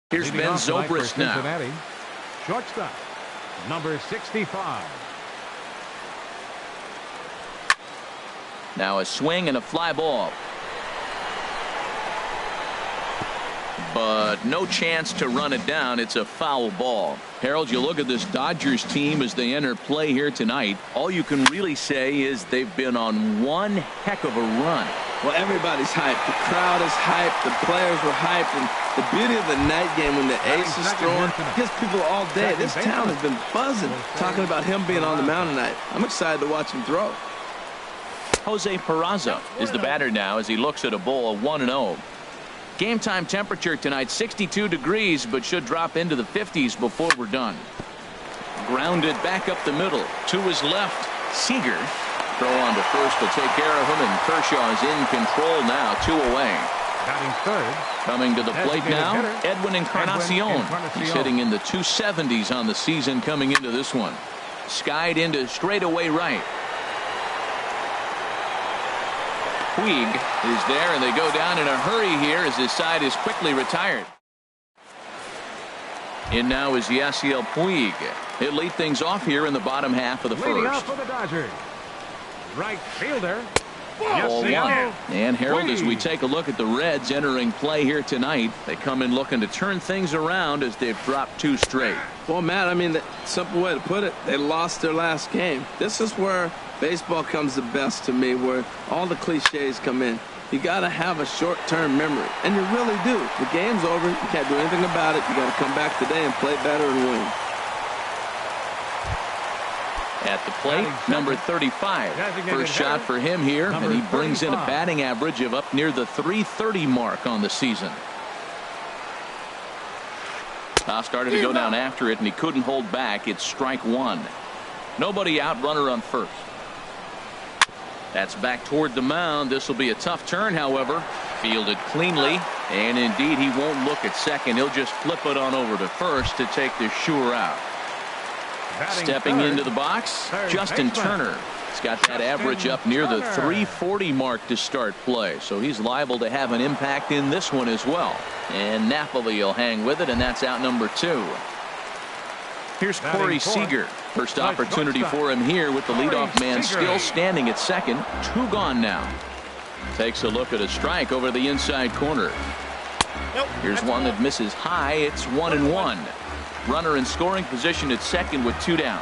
Here's Ben Zobrist now. Shortstop, number 65. Now a swing and a fly ball. But no chance to run it down. It's a foul ball. Harold, you look at this Dodgers team as they enter play here tonight. All you can really say is they've been on one heck of a run. Well, everybody's hyped. The crowd is hyped. The players were hyped. And the beauty of the night game when the ace is throwing gets people all day. This town has been buzzing talking about him being on the mound tonight. I'm excited to watch him throw. Jose Peraza is the batter now as he looks at a bowl of 1-0. Game time temperature tonight 62 degrees, but should drop into the 50s before we're done. Grounded back up the middle to his left. Seager throw on to first will take care of him, and Kershaw is in control now. 2 away. Batting third. Coming to the plate now, Edwin Encarnacion. He's hitting in the 270s on the season coming into this one. Skied into straightaway right. Puig is there, and they go down in a hurry here as his side is quickly retired. In now is Yasiel Puig. He'll lead things off here in the bottom half of the Leading first. off for the Dodgers, right fielder. Ball one. And Harold, as we take a look at the Reds entering play here tonight, they come in looking to turn things around as they've dropped 2 straight. Well, Matt, I mean, the simple way to put it, they lost their last game. This is where baseball comes the best to me, where all the cliches come in. You got to have a short-term memory, and you really do. The game's over. You can't do anything about it. You got to come back today and play better and win. At the plate, number 35. First shot for him here, and he brings in a batting average of up near the .330 mark on the season. Started to go down after it, and he couldn't hold back. It's strike 1. Nobody out, runner on first. That's back toward the mound. This will be a tough turn, however. Fielded cleanly, and indeed he won't look at second. He'll just flip it on over to first to take the sure out. Stepping into the box, Justin Turner. He's got that average up near the .340 mark to start play, so he's liable to have an impact in this one as well. And Napoli will hang with it, and that's out number 2. Here's Corey Seager. First opportunity for him here with the leadoff man still standing at second. 2 gone now. Takes a look at a strike over the inside corner. Here's one that misses high. It's 1-1. Runner in scoring position at second with 2 down.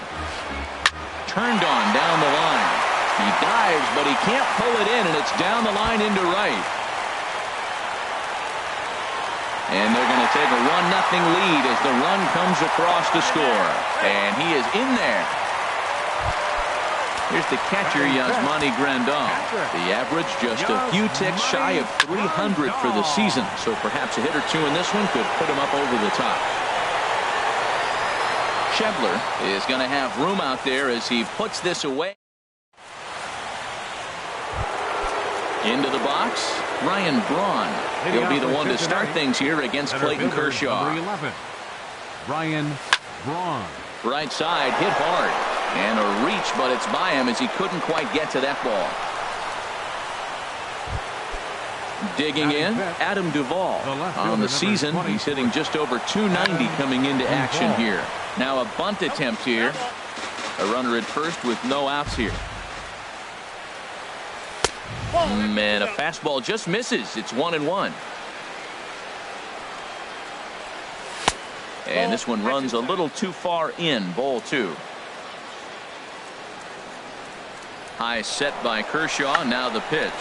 Turned on down the line. He dives, but he can't pull it in, and it's down the line into right. And they're going to take a 1-0 lead as the run comes across to score. And he is in there. Here's the catcher, Yasmani Grandal. The average just a few ticks shy of 300 for the season. So perhaps a hit or 2 in this one could put him up over the top. Schebler is going to have room out there as he puts this away. Into the box, Ryan Braun. He'll be the one to start things here against Clayton Kershaw. Number 11, Ryan Braun. Right side, hit hard. And a reach, but it's by him as he couldn't quite get to that ball. Digging in, Adam Duvall. On the season, he's hitting just over .290 coming into action here. Now a bunt attempt here. A runner at first with no outs here. And a fastball just misses. It's 1-1. And this one runs a little too far in. Ball 2. High set by Kershaw. Now the pitch.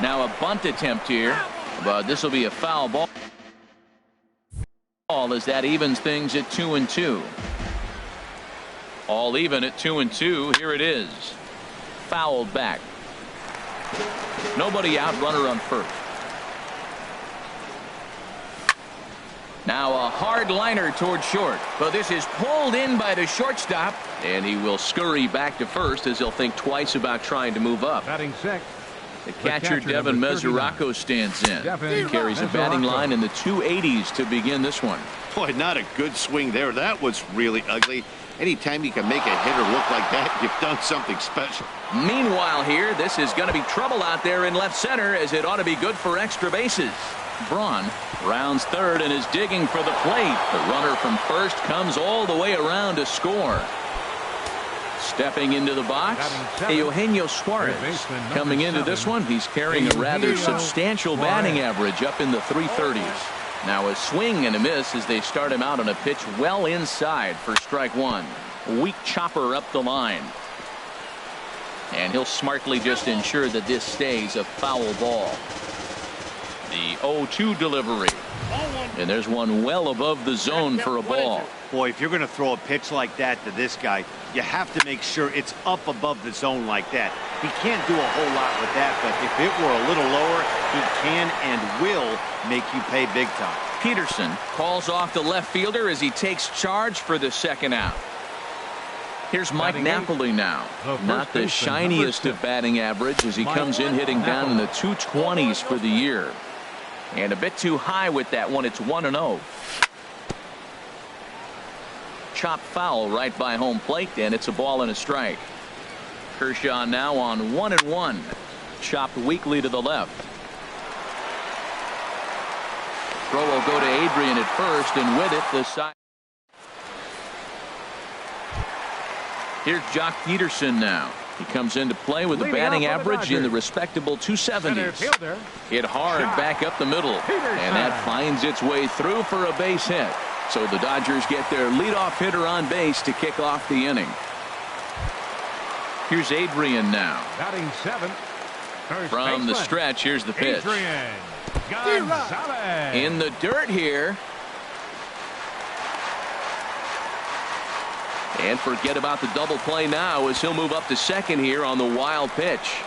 Now a bunt attempt here, but this will be a foul ball as that evens things at 2-2. All even at 2-2. Here it is. Fouled back. Nobody out, runner on first. Now a hard liner toward short, but this is pulled in by the shortstop, and he will scurry back to first as he'll think twice about trying to move up. Batting sixth, the catcher Devin Mesoraco stands in. He carries a batting line in the 280s to begin this one. Boy, not a good swing there. That was really ugly. Anytime you can make a hitter look like that, you've done something special. Meanwhile here, this is going to be trouble out there in left center as it ought to be good for extra bases. Braun rounds third and is digging for the plate. The runner from first comes all the way around to score. Stepping into the box, Eugenio Suarez. Coming into this one, he's carrying a rather substantial batting average up in the 330s. Now a swing and a miss as they start him out on a pitch well inside for strike one. Weak chopper up the line. And he'll smartly just ensure that this stays a foul ball. The 0-2 delivery. And there's one well above the zone for a ball. Boy, if you're going to throw a pitch like that to this guy, you have to make sure it's up above the zone like that. He can't do a whole lot with that, but if it were a little lower, he can and will make you pay big time. Peterson calls off the left fielder as he takes charge for the second out. Here's Mike Napoli now. Not the shiniest of batting average as he comes in hitting down in the 220s for the year. And a bit too high with that one. It's 1-0. Chop foul right by home plate, and it's a ball and a strike. Kershaw now on 1-1. Chopped weakly to the left. Throw will go to Adrian at first, and with it the side. Here's Jock Peterson now. He comes into play with a batting average in the respectable 270s. Hit hard back up the middle, and that finds its way through for a base hit. So the Dodgers get their leadoff hitter on base to kick off the inning. Here's Adrian now. Batting seventh. From the stretch, here's the pitch. In the dirt here. And forget about the double play now as he'll move up to second here on the wild pitch.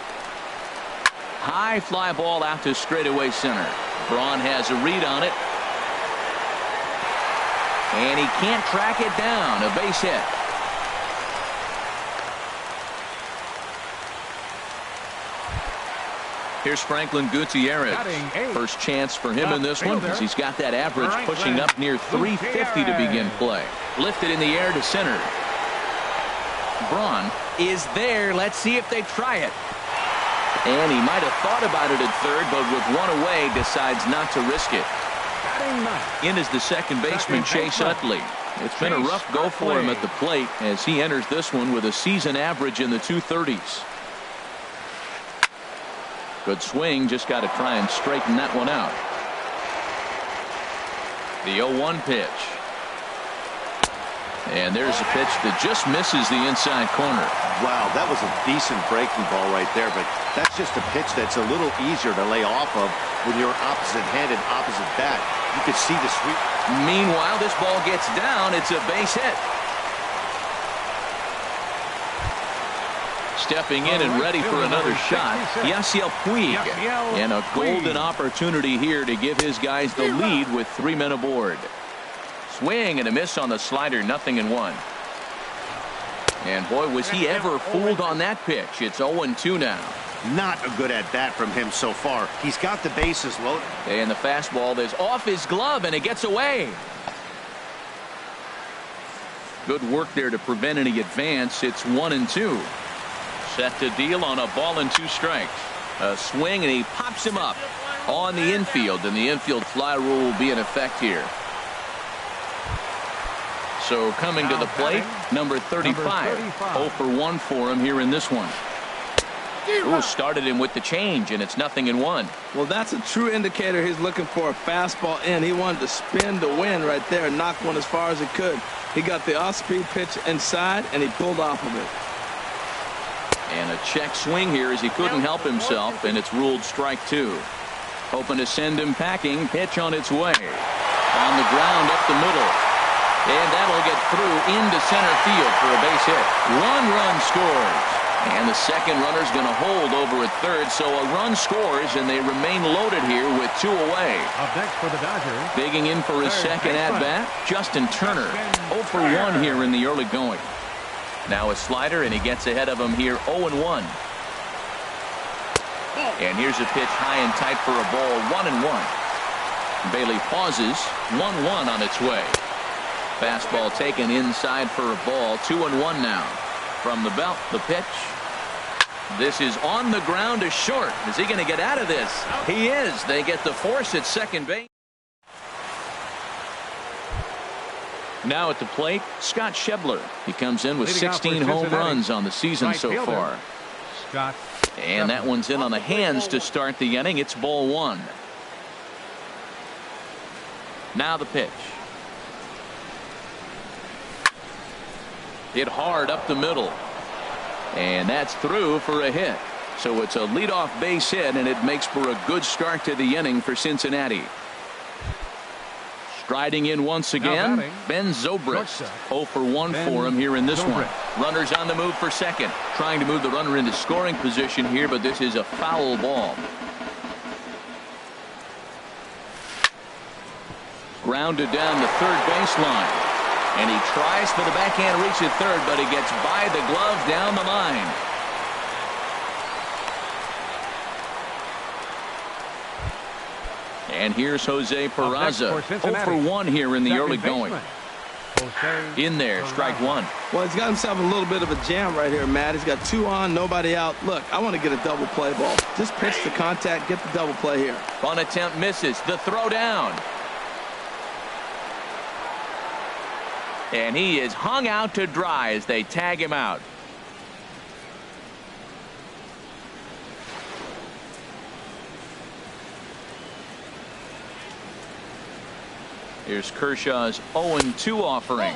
High fly ball out to straightaway center. Braun has a read on it. And he can't track it down. A base hit. Here's Franklin Gutierrez. First chance for him in this one as he's got that average pushing up near 350 to begin play. Lifted in the air to center. Braun is there. Let's see if they try it. And he might have thought about it at third, but with one away decides not to risk it. In is the second baseman Chase Utley. It's been a rough go for him at the plate as he enters this one with a season average in the 230s. Good swing, just got to try and straighten that one out. The 0-1 pitch. And there's a pitch that just misses the inside corner. Wow, that was a decent breaking ball right there, but that's just a pitch that's a little easier to lay off of when you're opposite-handed, opposite bat. You could see the sweep. Meanwhile, this ball gets down. It's a base hit. Stepping in and ready for another shot, Yasiel Puig. And a golden opportunity here to give his guys the lead with 3 men aboard. Swing and a miss on the slider, 0-1. And boy, was he ever fooled on that pitch. It's 0-2 now. Not a good at bat from him so far. He's got the bases loaded. And the fastball is off his glove and it gets away. Good work there to prevent any advance. It's 1-2. Set to deal on a ball and 2 strikes. A swing and he pops him up on the infield, and the infield fly rule will be in effect here. So coming to the plate, number 35. 0 for 1 for him here in this one. Ooh, started him with the change, and it's 0-1. Well, that's a true indicator he's looking for a fastball in. He wanted to spin to win right there and knock one as far as he could. He got the off-speed pitch inside, and he pulled off of it. And a check swing here as he couldn't help himself, and it's ruled strike 2. Hoping to send him packing. Pitch on its way. On the ground up the middle. And that'll get through into center field for a base hit. 1 run scores. And the second runner's going to hold over at third, so a run scores, and they remain loaded here with 2 away. Up next for the Dodgers. Digging in for his second at-bat, Justin Turner. 0 for 1 here in the early going. Now a slider, and he gets ahead of him here, 0-1. And here's a pitch high and tight for a ball, 1-1. Bailey pauses, 1-1 on its way. Fastball taken inside for a ball, 2-1 now. From the belt, the pitch. This is on the ground to short. Is he going to get out of this? He is. They get the force at second base. Now at the plate, Scott Schebler. He comes in with 16 home runs on the season so far. Scott. And that one's in on the hands to start the inning. It's ball one. Now the pitch. Hit hard up the middle. And that's through for a hit. So it's a leadoff base hit, and it makes for a good start to the inning for Cincinnati. Striding in once again, Ben Zobrist. 0 for 1 for him here in this one. Runners on the move for second. Trying to move the runner into scoring position here, but this is a foul ball. Grounded down the third baseline. And he tries for the backhand reach at third, but he gets by the glove down the line. And here's Jose Peraza. 0 for 1 here in the early going. In there, strike one. Well, he's got himself a little bit of a jam right here, Matt. He's got 2 on, nobody out. Look, I want to get a double play ball. Just pitch the contact, get the double play here. Bunt attempt misses. The throw down. And he is hung out to dry as they tag him out. Here's Kershaw's 0-2 offering.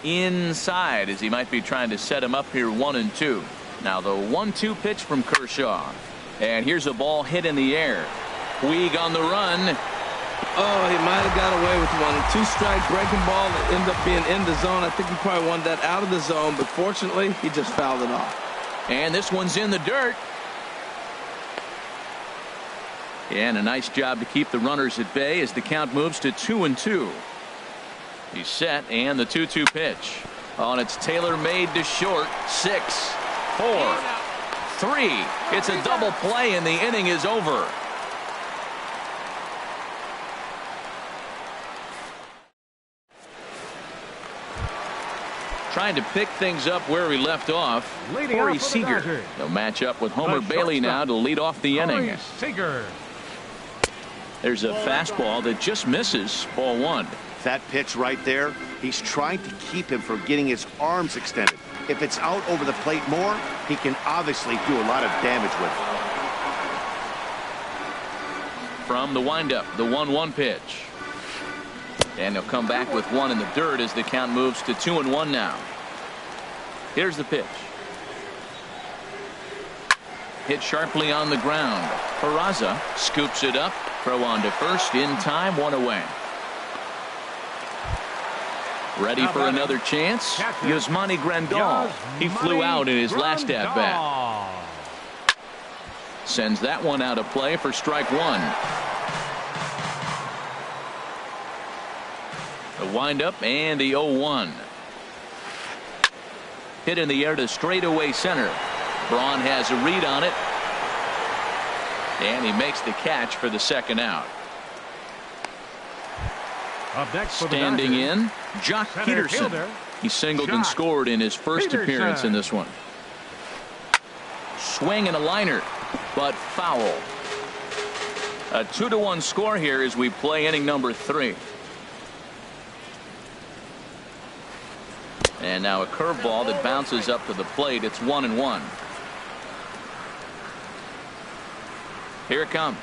Inside, as he might be trying to set him up here 1-2. Now the 1-2 pitch from Kershaw. And here's a ball hit in the air. Puig on the run. Oh, he might have got away with one. 2-strike breaking ball that ended up being in the zone. I think he probably wanted that out of the zone, but fortunately, he just fouled it off. And this one's in the dirt. And a nice job to keep the runners at bay as the count moves to 2-2. He's set, and the 2-2 pitch. Oh, and it's tailor-made to short. 6, 4, 3. It's a double play, and the inning is over. Trying to pick things up where we left off. Corey Seager. They'll match up with Homer Bailey now to lead off the inning. There's a fastball that just misses. Ball one. That pitch right there, he's trying to keep him from getting his arms extended. If it's out over the plate more, he can obviously do a lot of damage with it. From the windup, the 1-1 pitch. And he'll come back with one in the dirt as the count moves to 2-1 now. Here's the pitch. Hit sharply on the ground. Peraza scoops it up. Throw on to first in time. 1 away. Ready for another chance. Yasmani Grandal. He flew out in his last at bat. Sends that one out of play for strike one. The windup and the 0-1. Hit in the air to straightaway center. Braun has a read on it. And he makes the catch for the second out. Up next standing in, Jock Peterson. He singled and scored in his first appearance in this one. Swing and a liner, but foul. A 2-1 score here as we play inning number 3. And now a curveball that bounces up to the plate. It's 1-1. Here it comes.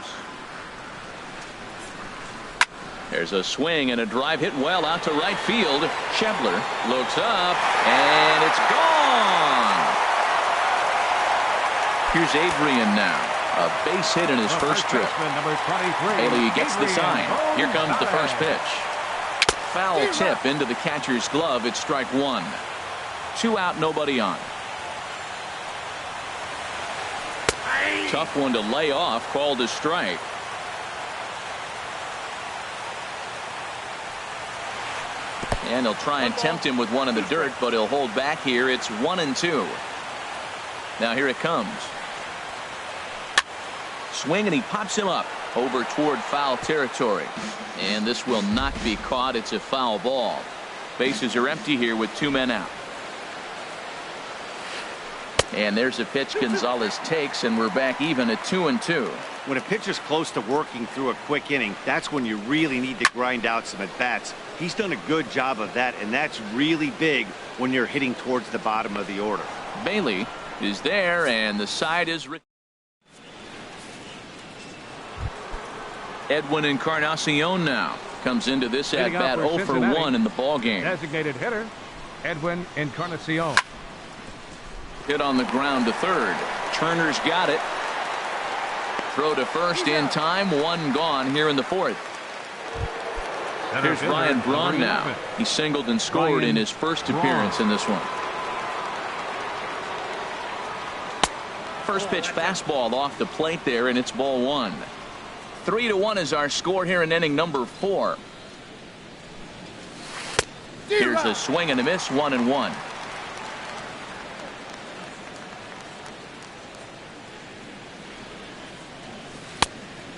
There's a swing and a drive hit well out to right field. Schebler looks up, and it's gone. Here's Adrian now. A base hit in his first trip. Bailey gets the sign. Here comes the first pitch. Foul tip into the catcher's glove. It's strike one. 2 out, nobody on. Tough one to lay off, called a strike. And he'll try and tempt him with one in the dirt, but he'll hold back here. It's 1-2. Now here it comes. Swing, and he pops him up over toward foul territory. And this will not be caught. It's a foul ball. Bases are empty here with 2 men out. And there's a pitch Gonzalez takes, and we're back even at 2-2. When a pitcher's close to working through a quick inning, that's when you really need to grind out some at-bats. He's done a good job of that, and that's really big when you're hitting towards the bottom of the order. Bailey is there, and the side is Edwin Encarnacion now comes into this at bat 0 for 1 in the ball game. Designated hitter Edwin Encarnacion. Hit on the ground to third. Turner's got it. Throw to first in time. One gone here in the fourth. Here's Ryan Braun now. He singled and scored in his first appearance in this one. First pitch fastball off the plate there, and it's ball one. 3-1 is our score here in inning number 4. Here's a swing and a miss, 1-1.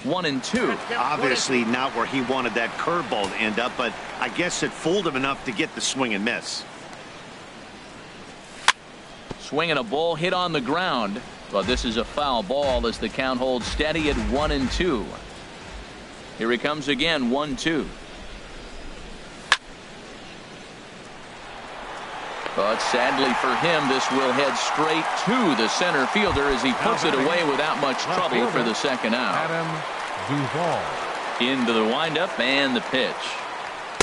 One and two. Obviously not where he wanted that curveball to end up, but I guess it fooled him enough to get the swing and miss. Swinging a ball hit on the ground, but this is a foul ball as the count holds steady at 1-2. Here he comes again, 1-2. But sadly for him, this will head straight to the center fielder as he puts it away without much trouble for the second out. Adam Duvall. Into the windup and the pitch.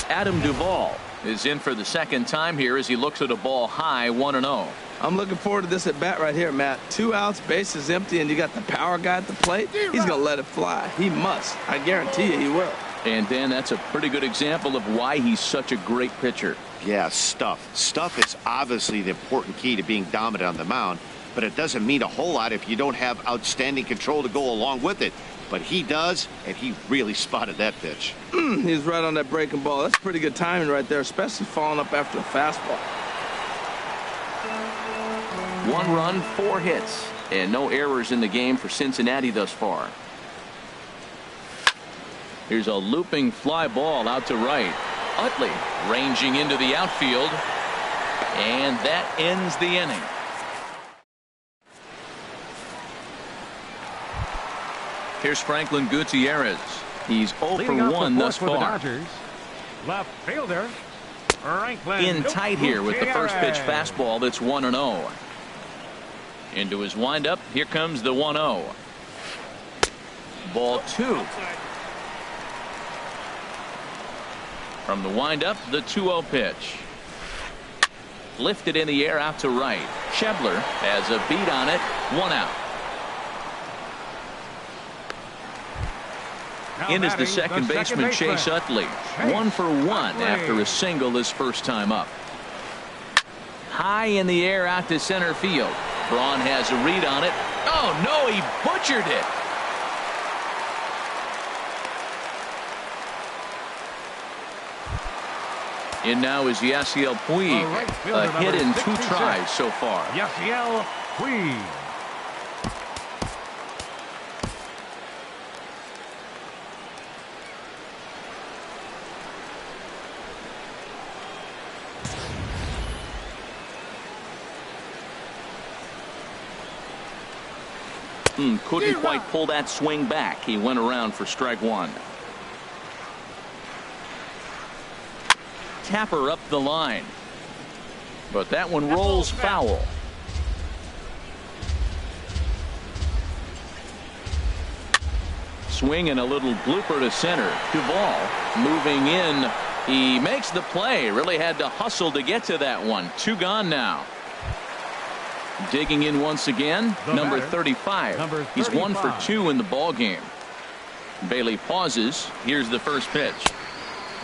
Adam Duvall is in for the second time here as he looks at a ball high, 1-0. I'm looking forward to this at bat right here, Matt. 2 outs, bases empty, and you got the power guy at the plate. He's going to let it fly. He must. I guarantee you he will. And Dan, that's a pretty good example of why he's such a great pitcher. Yeah, stuff. Stuff is obviously the important key to being dominant on the mound, but it doesn't mean a whole lot if you don't have outstanding control to go along with it. But he does, and he really spotted that pitch. He's right on that breaking ball. That's pretty good timing right there, especially following up after a fastball. 1 run, 4 hits, and no errors in the game for Cincinnati thus far. Here's a looping fly ball out to right. Utley ranging into the outfield, and that ends the inning. Here's Franklin Gutierrez. He's 0 for 1 thus far. Left fielder Franklin In tight here with the first pitch fastball that's 1-0. Into his windup. Here comes the 1-0. Ball 2. From the windup, the 2-0 pitch. Lifted in the air out to right. Schebler has a beat on it. 1 out. In is the second baseman Chase Utley. 1 for 1 after a single his first time up. High in the air out to center field. Braun has a read on it. Oh no, he butchered it. In now is Yasiel Puig. A hit in 2 tries so far. Yasiel Puig. Couldn't quite pull that swing back. He went around for strike 1. Tapper up the line, but that one rolls foul. Swing and a little blooper to center. Duvall moving in. He makes the play. Really had to hustle to get to that one. 2 gone now. Digging in once again, number 35. He's 1 for 2 in the ball game. Bailey pauses. Here's the first pitch.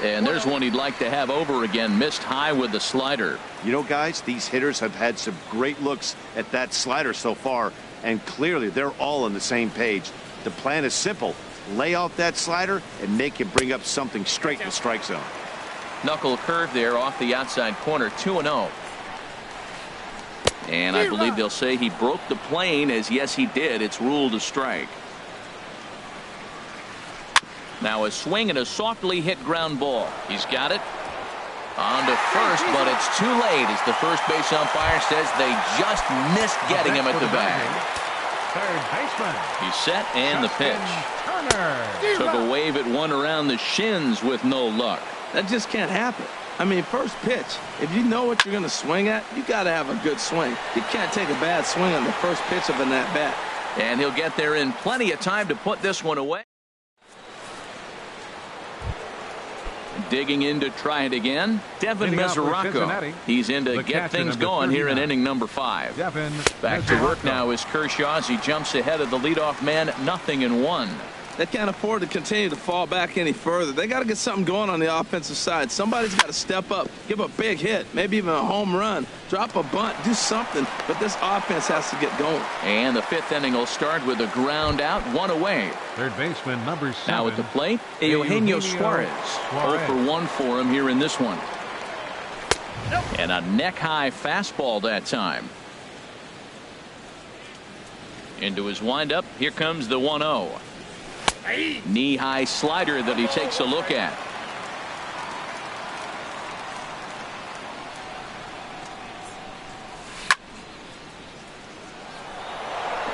And there's one he'd like to have over again. Missed high with the slider. You know, guys, these hitters have had some great looks at that slider so far, and clearly they're all on the same page. The plan is simple. Lay off that slider and make him bring up something straight in the strike zone. Knuckle curve there off the outside corner. 2-0. And I believe they'll say he broke the plane, as yes he did. It's ruled a strike. Now a swing and a softly hit ground ball. He's got it. On to first, but it's too late as the first base umpire says they just missed getting him at the bag. Third baseman. He's set and the pitch. Turner. Took a wave at one around the shins with no luck. That just can't happen. I mean, first pitch, if you know what you're going to swing at, you got to have a good swing. You can't take a bad swing on the first pitch of an at-bat. And he'll get there in plenty of time to put this one away. Digging in to try it again, Devin Mesoraco. He's in to get things going here in inning number 5. Back to work now is Kershaw as he jumps ahead of the leadoff man, 0-1. They can't afford to continue to fall back any further. They got to get something going on the offensive side. Somebody's got to step up, give a big hit, maybe even a home run, drop a bunt, do something. But this offense has to get going. And the 5th inning will start with a ground out, 1 away. Third baseman number 7. Now at the plate, Eugenio Suarez. 0 for 1 for him here in this one. And a neck-high fastball that time. Into his windup, here comes the 1-0. Knee-high slider that he takes a look at.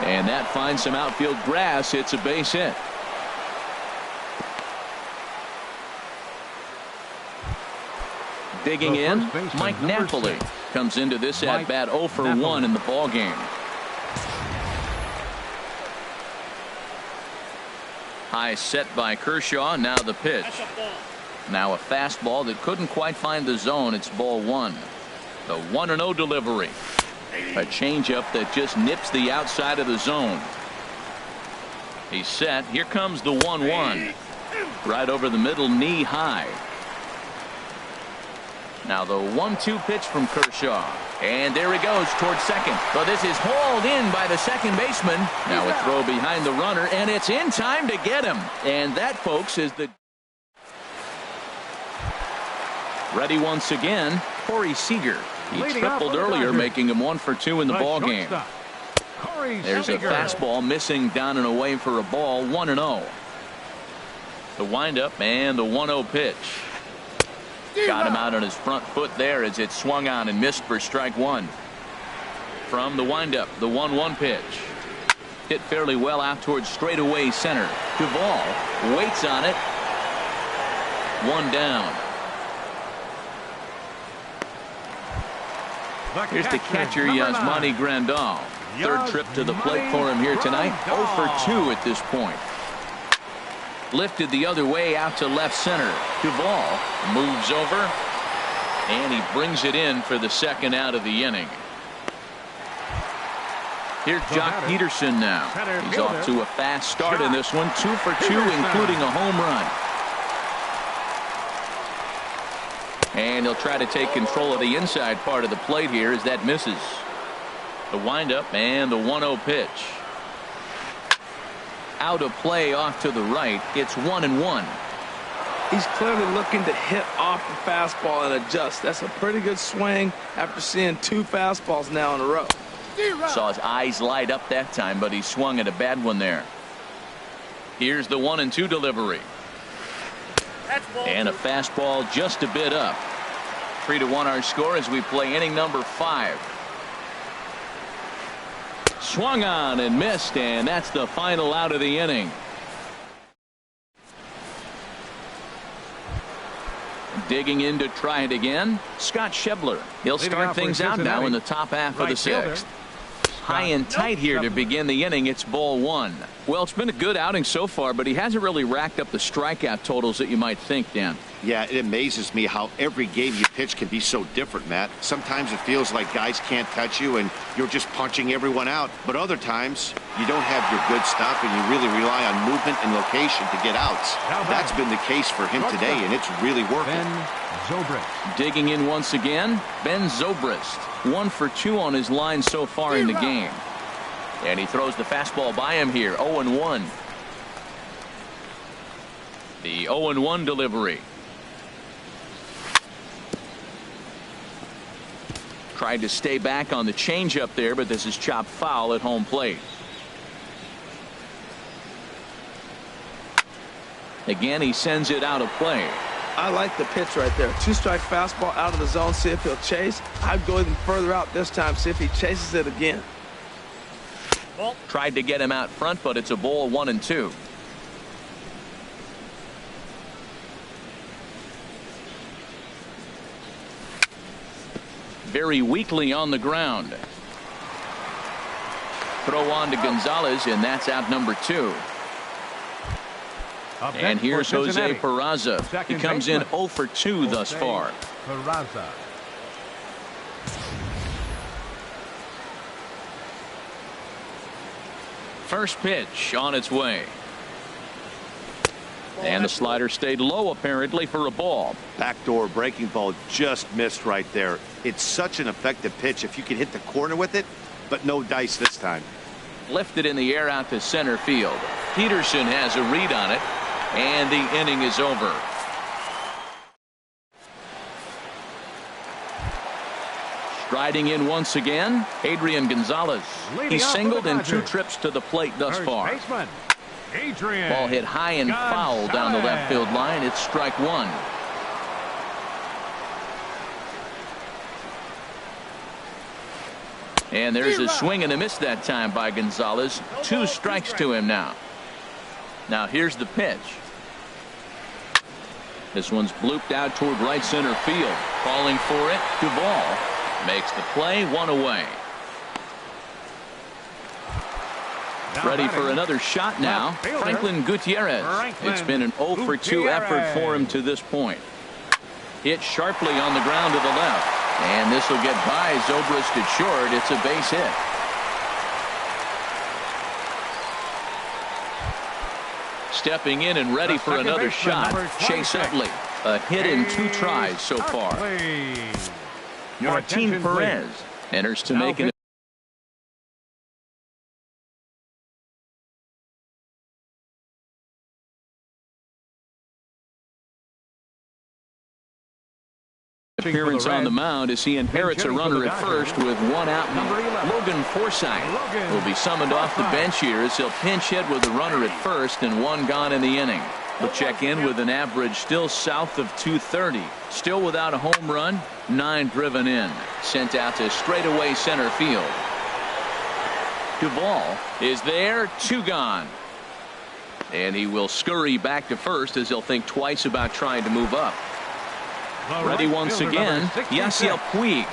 And that finds some outfield grass. It's a base hit. Digging in, Mike Napoli comes into this at-bat 0 for 1 in the ballgame. High set by Kershaw. Now the pitch. Now a fastball that couldn't quite find the zone. It's ball 1. The 1-0 delivery. A changeup that just nips the outside of the zone. He's set. Here comes the 1-1. Right over the middle, knee high. Now the 1-2 pitch from Kershaw. And there he goes towards second. But this is hauled in by the second baseman. Now a throw behind the runner, and it's in time to get him. And that, folks, is the... Ready once again, Corey Seager. He tripled earlier, making him 1 for 2 in the ball game. There's a fastball missing down and away for a ball, 1-0. The windup and the 1-0 pitch. Got him out on his front foot there as it swung on and missed for strike 1. From the windup, the 1-1 pitch. Hit fairly well out towards straightaway center. Duvall waits on it. 1 down. Here's the catcher, Yasmani Grandal. Third trip to the plate for him here tonight. 0 for 2 at this point. Lifted the other way out to left center. Duvall moves over, and he brings it in for the second out of the inning. Here's Jock Peterson now. He's off to a fast start in this one. 2 for 2, including a home run. And he'll try to take control of the inside part of the plate here as that misses. The windup and the 1-0 pitch. Out of play off to the right. It's 1-1. He's clearly looking to hit off the fastball and adjust. That's a pretty good swing after seeing 2 fastballs now in a row. Saw his eyes light up that time, but he swung at a bad one there. Here's the 1-2 delivery. And a fastball just a bit up. 3-1 our score as we play inning number 5. Swung on and missed, and that's the final out of the inning. Digging in to try it again, Scott Schebler. He'll start things out now in the top half of the 6th. High and tight here to begin the inning. It's ball 1. Well, it's been a good outing so far, but he hasn't really racked up the strikeout totals that you might think, Dan. Yeah, it amazes me how every game you pitch can be so different, Matt. Sometimes it feels like guys can't touch you and you're just punching everyone out. But other times you don't have your good stuff and you really rely on movement and location to get outs. That's been the case for him today, and it's really working. Ben Zobrist. Digging in once again, Ben Zobrist. 1 for 2 on his line so far in the game. And he throws the fastball by him here. 0-1. The 0-1 delivery. Tried to stay back on the changeup there, but this is chopped foul at home plate. Again, he sends it out of play. I like the pitch right there. 2-strike fastball out of the zone. See if he'll chase. I'd go even further out this time. See if he chases it again. Tried to get him out front, but it's a ball, 1-2. Very weakly on the ground. Throw on to Gonzalez, and that's out number 2. And here's Jose Peraza. He comes in 0 for 2 thus far. Peraza. First pitch on its way. And the slider stayed low apparently for a ball. Backdoor breaking ball just missed right there. It's such an effective pitch if you can hit the corner with it, but no dice this time. Lifted in the air out to center field. Peterson has a read on it, and the inning is over. Striding in once again, Adrian Gonzalez. He's singled in 2 trips to the plate thus far. Adrian. Ball hit high and foul down the left field line. It's strike 1. And there's a swing and a miss that time by Gonzalez. 2 strikes to him now. Now here's the pitch. This one's blooped out toward right center field. Calling for it. Duvall makes the play, 1 away. Ready for another shot now. Franklin Gutierrez. It's been an 0 for 2 effort for him to this point. Hit sharply on the ground to the left. And this will get by. Zobrist at short. It's a base hit. Stepping in and ready for another shot. Chase Utley. A hit in 2 tries so far. Martin Perez enters to make an appearance on the mound as he inherits a runner at first with 1 out. Logan Forsythe will be summoned off the bench here as he'll pinch hit with a runner at first and 1 gone in the inning. He'll check in with an average still south of 230. Still without a home run, 9 driven in. Sent out to straightaway center field. Duvall is there, 2 gone. And he will scurry back to first as he'll think twice about trying to move up. Ready once again, Yasiel Puig.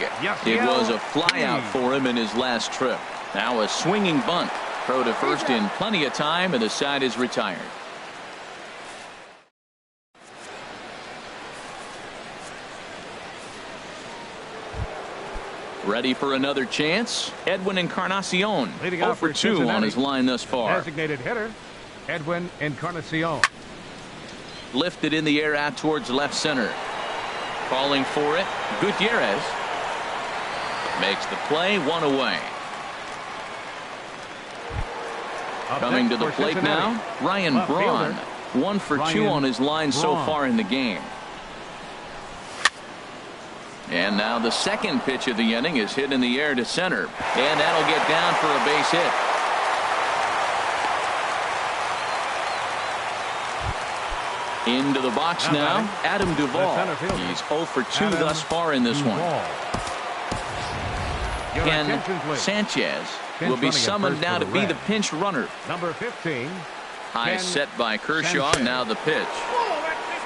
It was a flyout for him in his last trip. Now a swinging bunt. Throw to first in plenty of time, and the side is retired. Ready for another chance. Edwin Encarnacion. 0 for 2 on his line thus far. Designated hitter, Edwin Encarnacion. Lifted in the air out towards left center. Calling for it. Gutierrez makes the play, 1 away. Coming to the plate now, Ryan Braun. 1 for 2 on his line so far in the game. And now the second pitch of the inning is hit in the air to center. And that'll get down for a base hit. Into the box now, Adam Duvall. He's 0 for 2 thus far in this one. Ken Sanchez will be summoned now to be the pinch runner. Number 15. High set by Kershaw. Now the pitch.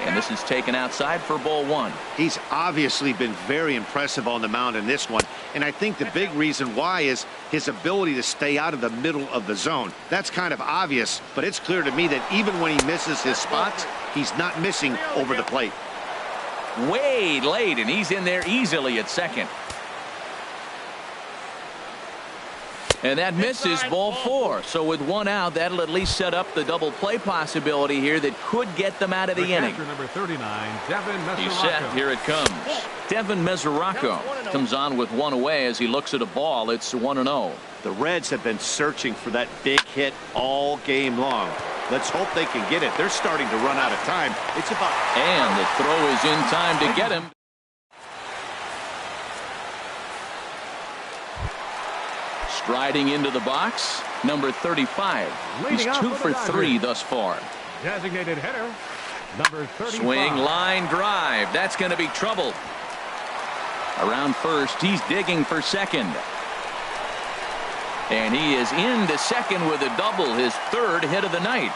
And this is taken outside for ball 1. He's obviously been very impressive on the mound in this one. And I think the big reason why is his ability to stay out of the middle of the zone. That's kind of obvious, but it's clear to me that even when he misses his spots, he's not missing over the plate. Way late, and he's in there easily at second. And that misses, ball 4. So with 1 out, that'll at least set up the double play possibility here that could get them out of the inning. Number 39, Devin Mesoraco. He's set. Here it comes. Devin Mesoraco comes on with 1 away as he looks at a ball. It's 1-0. The Reds have been searching for that big hit all game long. Let's hope they can get it. They're starting to run out of time. It's about... And the throw is in time to get him. Striding into the box, number 35. He's 2 for 3 thus far. Designated hitter, Number 35. Swing, line drive. That's going to be trouble. Around first, he's digging for second. And he is into second with a double, his third hit of the night.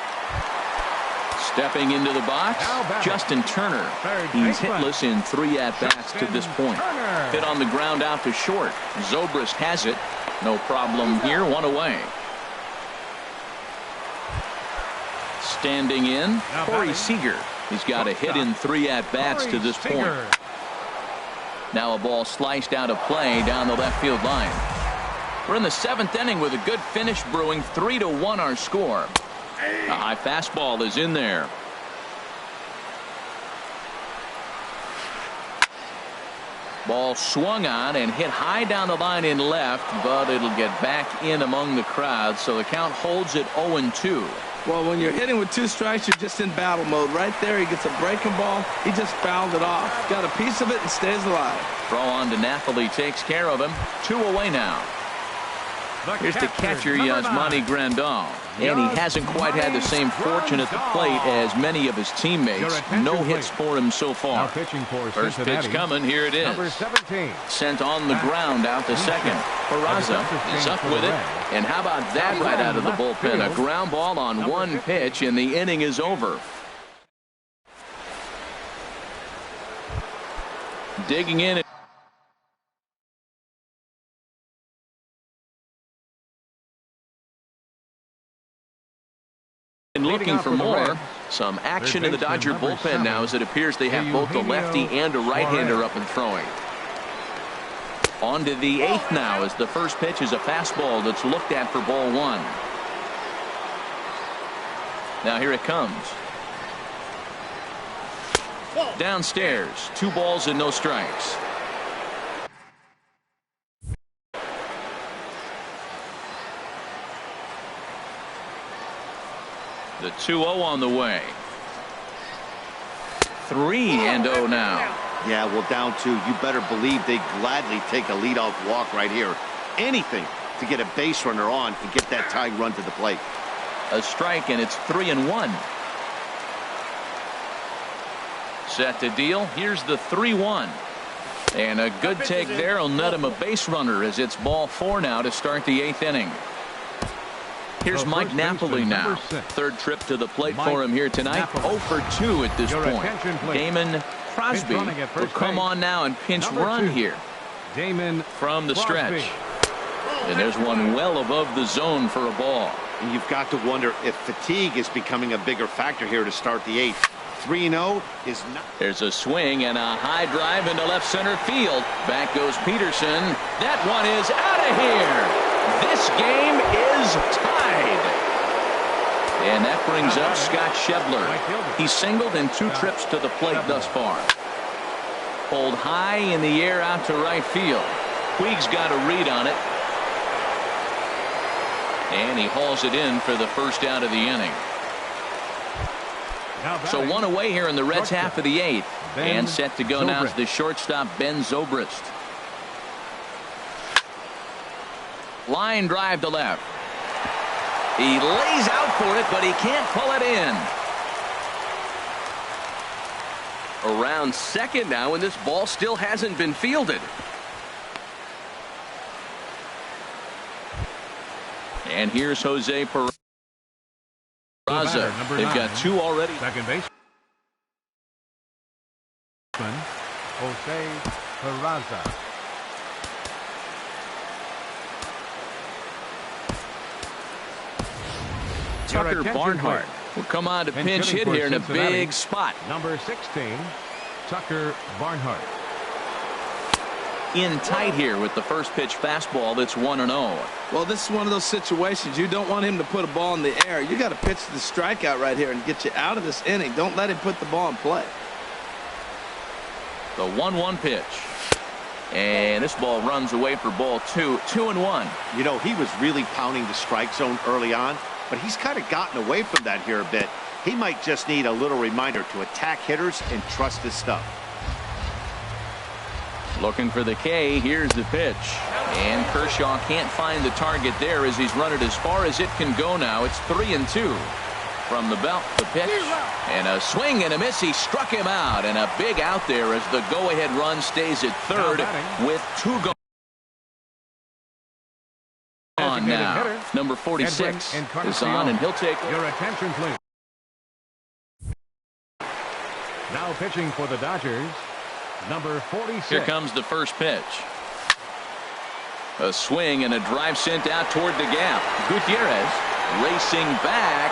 Stepping into the box, Justin Turner. He's hitless in 3 at-bats to this point. Hit on the ground out to short. Zobrist has it. No problem here, 1 away. Standing in, Corey Seager. He's got a hit in 3 at-bats to this point. Now a ball sliced out of play down the left field line. We're in the 7th inning with a good finish brewing. 3-1 our score. A high fastball is in there. Ball swung on and hit high down the line in left, but it'll get back in among the crowd, so the count holds at 0-2. Well, when you're hitting with 2 strikes, you're just in battle mode. Right there, he gets a breaking ball. He just fouled it off. Got a piece of it and stays alive. Throw on to Napoli takes care of him. 2 away now. Here's the catcher, Yasmani Grandal. And he hasn't quite had the same fortune at the plate as many of his teammates. No hits for him so far. First pitch coming. Here it is. Number 17. Sent on the ground out to second. Peraza is up with it. And how about that right out of the bullpen? A ground ball on 1 pitch, and the inning is over. Digging in. And looking for more. Some action in the Dodger bullpen now, as it appears they have both a lefty and a right-hander up and throwing. On to the 8th now, as the first pitch is a fastball that's looked at for ball 1. Now here it comes. Downstairs, 2 balls and no strikes. The 2-0 on the way. 3-0 now. Yeah, well, down 2. You better believe they gladly take a leadoff walk right here. Anything to get a base runner on and get that tying run to the plate. A strike, and it's 3-1. Set to deal. Here's the 3-1. And a good take there will net him a base runner, as it's ball 4 now to start the 8th inning. Here's Mike Napoli now. 3rd trip to the plate for him here tonight. 0 for 2 at this point. Damon Crosby will come on now and pinch run here from the stretch. And there's one well above the zone for a ball. And you've got to wonder if fatigue is becoming a bigger factor here to start the 8th. 3-0 is not. There's a swing and a high drive into left center field. Back goes Peterson. That one is out of here. This game is tied. And that brings up Scott Schebler. He's singled in 2 trips to the plate thus far. Pulled high in the air out to right field. Puig's got a read on it. And he hauls it in for the first out of the inning. So 1 away here in the Reds' half of the 8th. And set to go now is the shortstop, Ben Zobrist. Line drive to left. He lays out for it, but he can't pull it in. Around second now, and this ball still hasn't been fielded. And here's Jose Peraza. They've got 2 already. Second base. Jose Peraza. Tucker Barnhart will come on to pinch hit here in a big spot. Number 16, Tucker Barnhart. In tight here with the first pitch fastball that's 1-0. Well, this is one of those situations you don't want him to put a ball in the air. You got to pitch the strikeout right here and get you out of this inning. Don't let him put the ball in play. The 1-1 pitch. And this ball runs away for ball 2. 2-1. You know, he was really pounding the strike zone early on, but he's kind of gotten away from that here a bit. He might just need a little reminder to attack hitters and trust his stuff. Looking for the K. Here's the pitch. And Kershaw can't find the target there as he's run it as far as it can go now. It's 3-2. From the belt, the pitch, and a swing and a miss. He struck him out, and a big out there as the go-ahead run stays at third with 2 gone. On now, number 46 is on, and he'll take your attention, please. Now pitching for the Dodgers, number 46. Here comes the first pitch. A swing and a drive sent out toward the gap. Gutierrez racing back.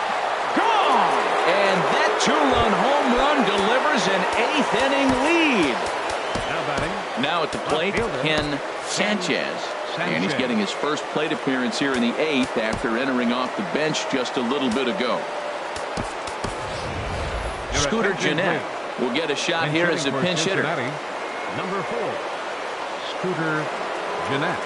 Gone! And that 2-run home run delivers an 8th inning lead. Now batting. Now at the plate, Ken Sanchez. And he's getting his first plate appearance here in the 8th after entering off the bench just a little bit ago. Scooter Gennett will get a shot here as a pinch hitter. Number 4, Scooter Gennett.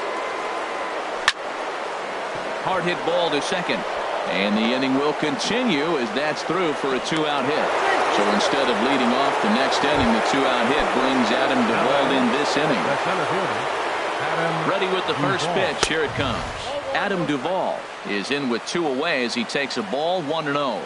Hard hit ball to second. And the inning will continue as that's through for a 2-out hit. So instead of leading off the next inning, the 2-out hit brings Adam Duvall in this inning. Ready with the first pitch. Here it comes. Adam Duvall is in with 2 away as he takes a ball 1-0.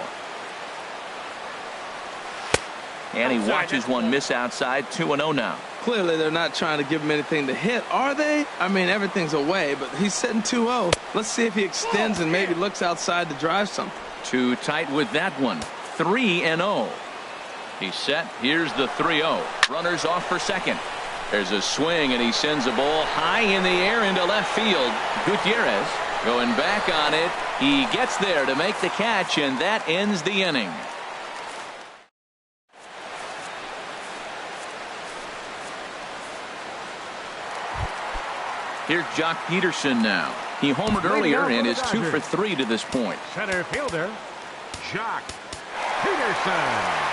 And he watches one miss outside. 2-0 now. Clearly they're not trying to give him anything to hit, are they? I mean, everything's away, but he's sitting 2-0. Let's see if he extends and maybe looks outside to drive something. Too tight with that one. 3-0. He's set. Here's the 3-0. Runners off for second. There's a swing, and he sends a ball high in the air into left field. Gutierrez going back on it. He gets there to make the catch, and that ends the inning. Here's Jock Peterson now. He homered earlier and is 2 for 3 to this point. Center fielder, Jock Peterson.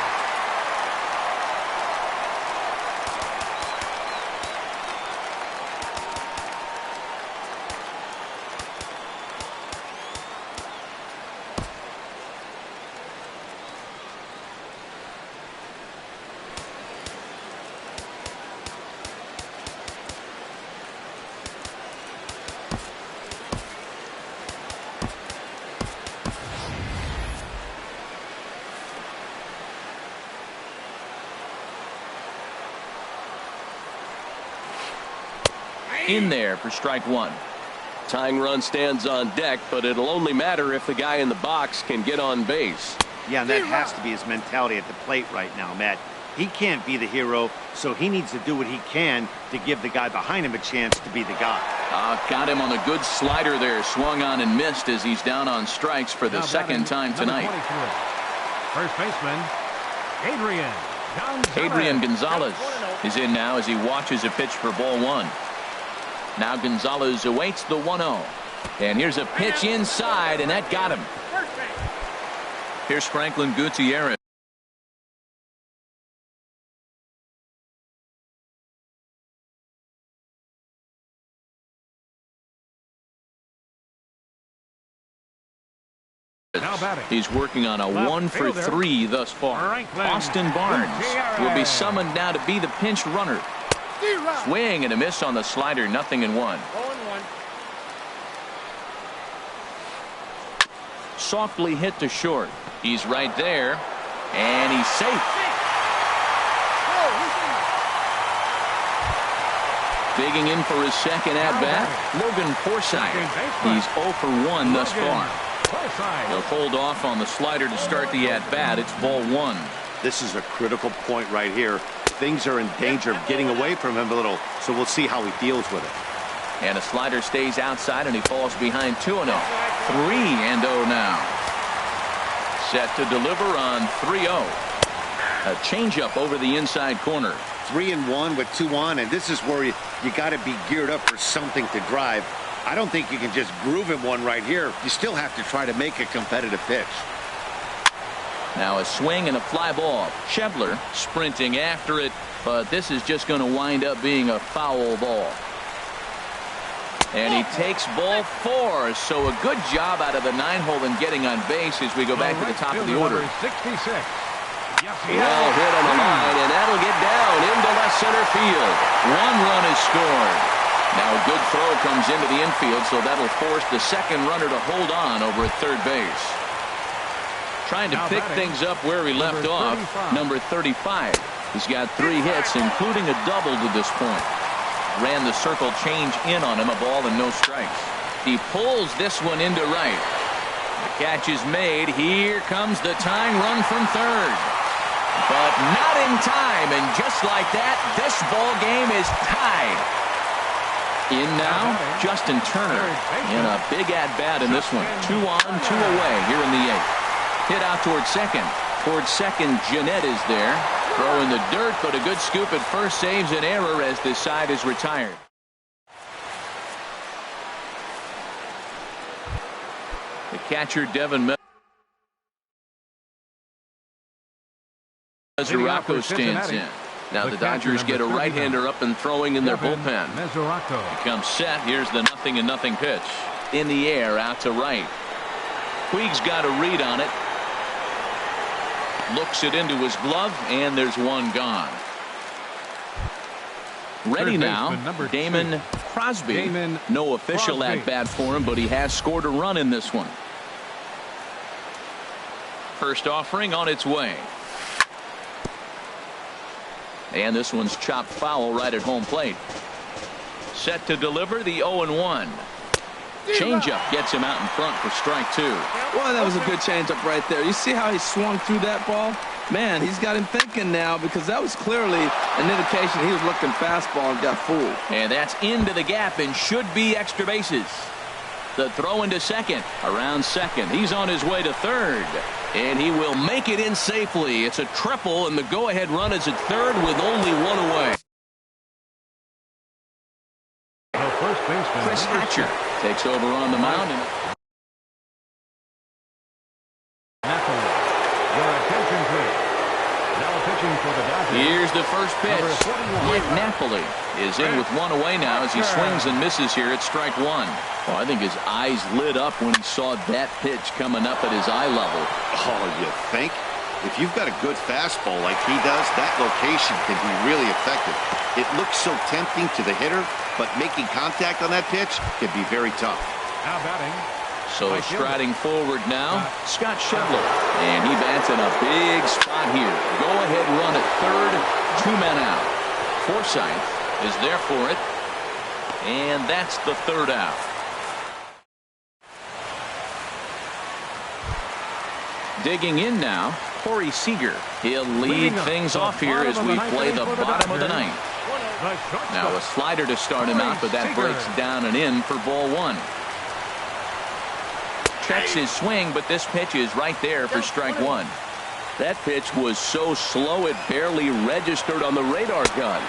In there for strike 1. Tying run stands on deck, but it'll only matter if the guy in the box can get on base. Yeah, and that has to be his mentality at the plate right now, Matt. He can't be the hero, so he needs to do what he can to give the guy behind him a chance to be the guy. Got him on a good slider there. Swung on and missed as he's down on strikes for the second time tonight. First baseman, Adrian Gonzalez is in now as he watches a pitch for ball 1. Now Gonzalez awaits the 1-0. And here's a pitch inside, and that got him. Here's Franklin Gutierrez. He's working on a 1 for 3 thus far. Austin Barnes will be summoned now to be the pinch runner. Swing and a miss on the slider. 0-1. Softly hit to short. He's right there, and he's safe. Digging in for his second at-bat, Logan Forsythe. He's 0 for 1 thus far. He'll hold off on the slider to start the at-bat. It's ball 1. This is a critical point right here. Things are in danger of getting away from him a little, so we'll see how he deals with it. And a slider stays outside, and he falls behind 2-0. 3-0 now. Set to deliver on 3-0. A changeup over the inside corner. 3-1 with 2 on, and this is where you got to be geared up for something to drive. I don't think you can just groove him one right here. You still have to try to make a competitive pitch. Now a swing and a fly ball. Schebler sprinting after it, but this is just going to wind up being a foul ball. And he taktakes ball 4. So a good job out of the 9-hole in getting on base as we go back to the top of the order. 66. Well hit on the line, and that'll get down into left center field. 1 run is scored. Now a good throw comes into the infield, so that'll force the second runner to hold on over at third base. Trying to pick things up where he left off. Number 35. He's got 3 hits, including a double to this point. Ran the circle change in on him, a ball and no strikes. He pulls this one into right. The catch is made. Here comes the tying run from third. But not in time, and just like that, this ball game is tied. In now, Justin Turner in a big at-bat in this one. 2 on, 2 away here in the 8th. Hit out towards second. Towards second, Jeanette is there. Throw in the dirt, but a good scoop at first saves an error as this side is retired. The catcher, Devin Mesoraco stands in. Now the Dodgers get a right-hander up and throwing in their bullpen. He comes set. Here's the 0-0 pitch. In the air, out to right. Puig's got a read on it. Looks it into his glove, and there's one gone. Ready now, Damon Crosby. No official at-bat for him, but he has scored a run in this one. First offering on its way. And this one's chopped foul right at home plate. Set to deliver the 0-1. Changeup gets him out in front for strike 2. Boy, that was a good changeup right there. You see how he swung through that ball? Man, he's got him thinking now, because that was clearly an indication he was looking fastball and got fooled. And that's into the gap and should be extra bases. The throw into second. Around second. He's on his way to third. And he will make it in safely. It's a triple, and the go-ahead run is at third with only 1 away. Chris Hatcher takes over on the mound. Here's the first pitch. Mike Napoli is in with 1 away now as he swings and misses here at strike 1. Well, I think his eyes lit up when he saw that pitch coming up at his eye level. Oh, you think? If you've got a good fastball like he does, that location can be really effective. It looks so tempting to the hitter, but making contact on that pitch can be very tough. Now batting. So striding forward now, Scott Schebler. And he bats in a big spot here. Go-ahead run at third, 2 men out. Forsythe is there for it. And that's the 3rd out. Digging in now, Corey Seager. He'll lead things off here as we play the bottom of the 9th. Now a slider to start him out, but that breaks down and in for ball 1. Checks his swing, but this pitch is right there for strike 1. That pitch was so slow it barely registered on the radar gun.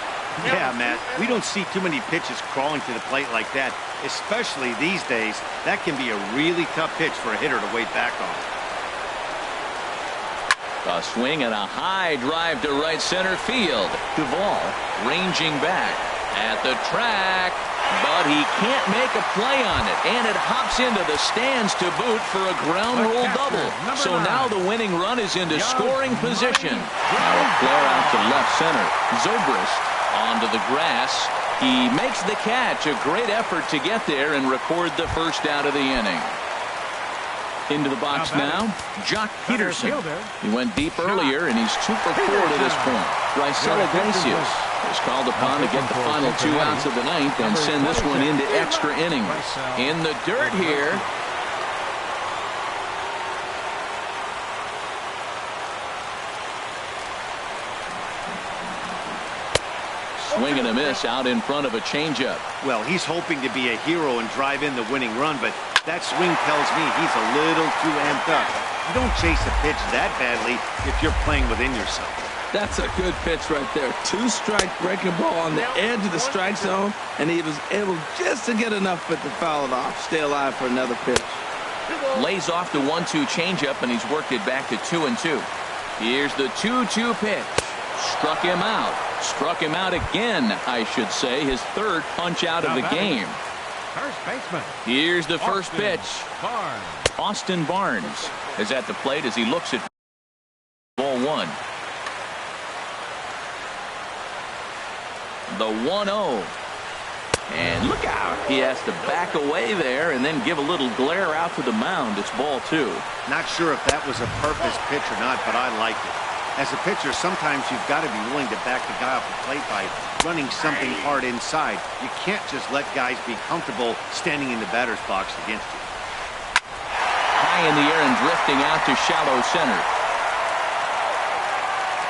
Yeah, Matt, we don't see too many pitches crawling to the plate like that, especially these days. That can be a really tough pitch for a hitter to wait back on. A swing and a high drive to right center field. Duvall ranging back at the track, but he can't make a play on it, and it hops into the stands to boot for a ground rule double. So now the winning run is into scoring position. Now a flare out to left center. Zobrist onto the grass. He makes the catch. A great effort to get there and record the first out of the inning. Into the box now, Jock Peterson. He went deep earlier, and he's 2 for 4 to this point. Raisel Iglesias is called upon to get the final 2 outs of the 9th and send this one into extra innings. In the dirt here. Swing and a miss out in front of a changeup. Well, he's hoping to be a hero and drive in the winning run, but that swing tells me he's a little too amped up. You don't chase a pitch that badly if you're playing within yourself. That's a good pitch right there. 2-strike breaking ball on the edge of the strike zone, and he was able just to get enough of it to foul it off. Stay alive for another pitch. Lays off the 1-2 changeup, and he's worked it back to 2-2. Here's the 2-2 pitch. Struck him out. Struck him out again, I should say. His 3rd punch out of the game. First baseman. Here's the first pitch. Austin Barnes is at the plate as he looks at ball 1. The 1-0. And look out. He has to back away there and then give a little glare out to the mound. It's ball 2. Not sure if that was a purpose pitch or not, but I liked it. As a pitcher, sometimes you've got to be willing to back the guy off the plate by running something hard inside. You can't just let guys be comfortable standing in the batter's box against you. High in the air and drifting out to shallow center.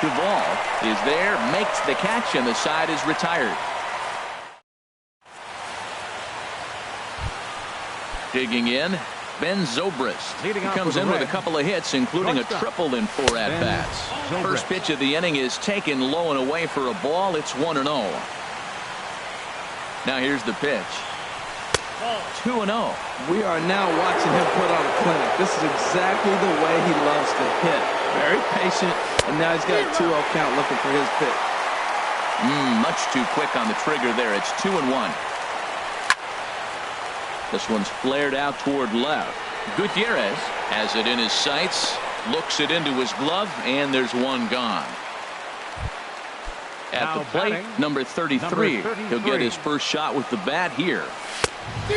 Duvall is there, makes the catch, and the side is retired. Digging in, Ben Zobrist. He comes in with a couple of hits, including a triple in 4 at-bats. First pitch of the inning is taken low and away for a ball. It's 1-0. Now here's the pitch. 2-0. We are now watching him put on a clinic. This is exactly the way he loves to hit. Very patient, and now he's got a 2-0 count looking for his pitch. Much too quick on the trigger there. It's 2-1. This one's flared out toward left. Gutierrez has it in his sights, looks it into his glove, and there's one gone. At the plate, number 33. He'll get his first shot with the bat here.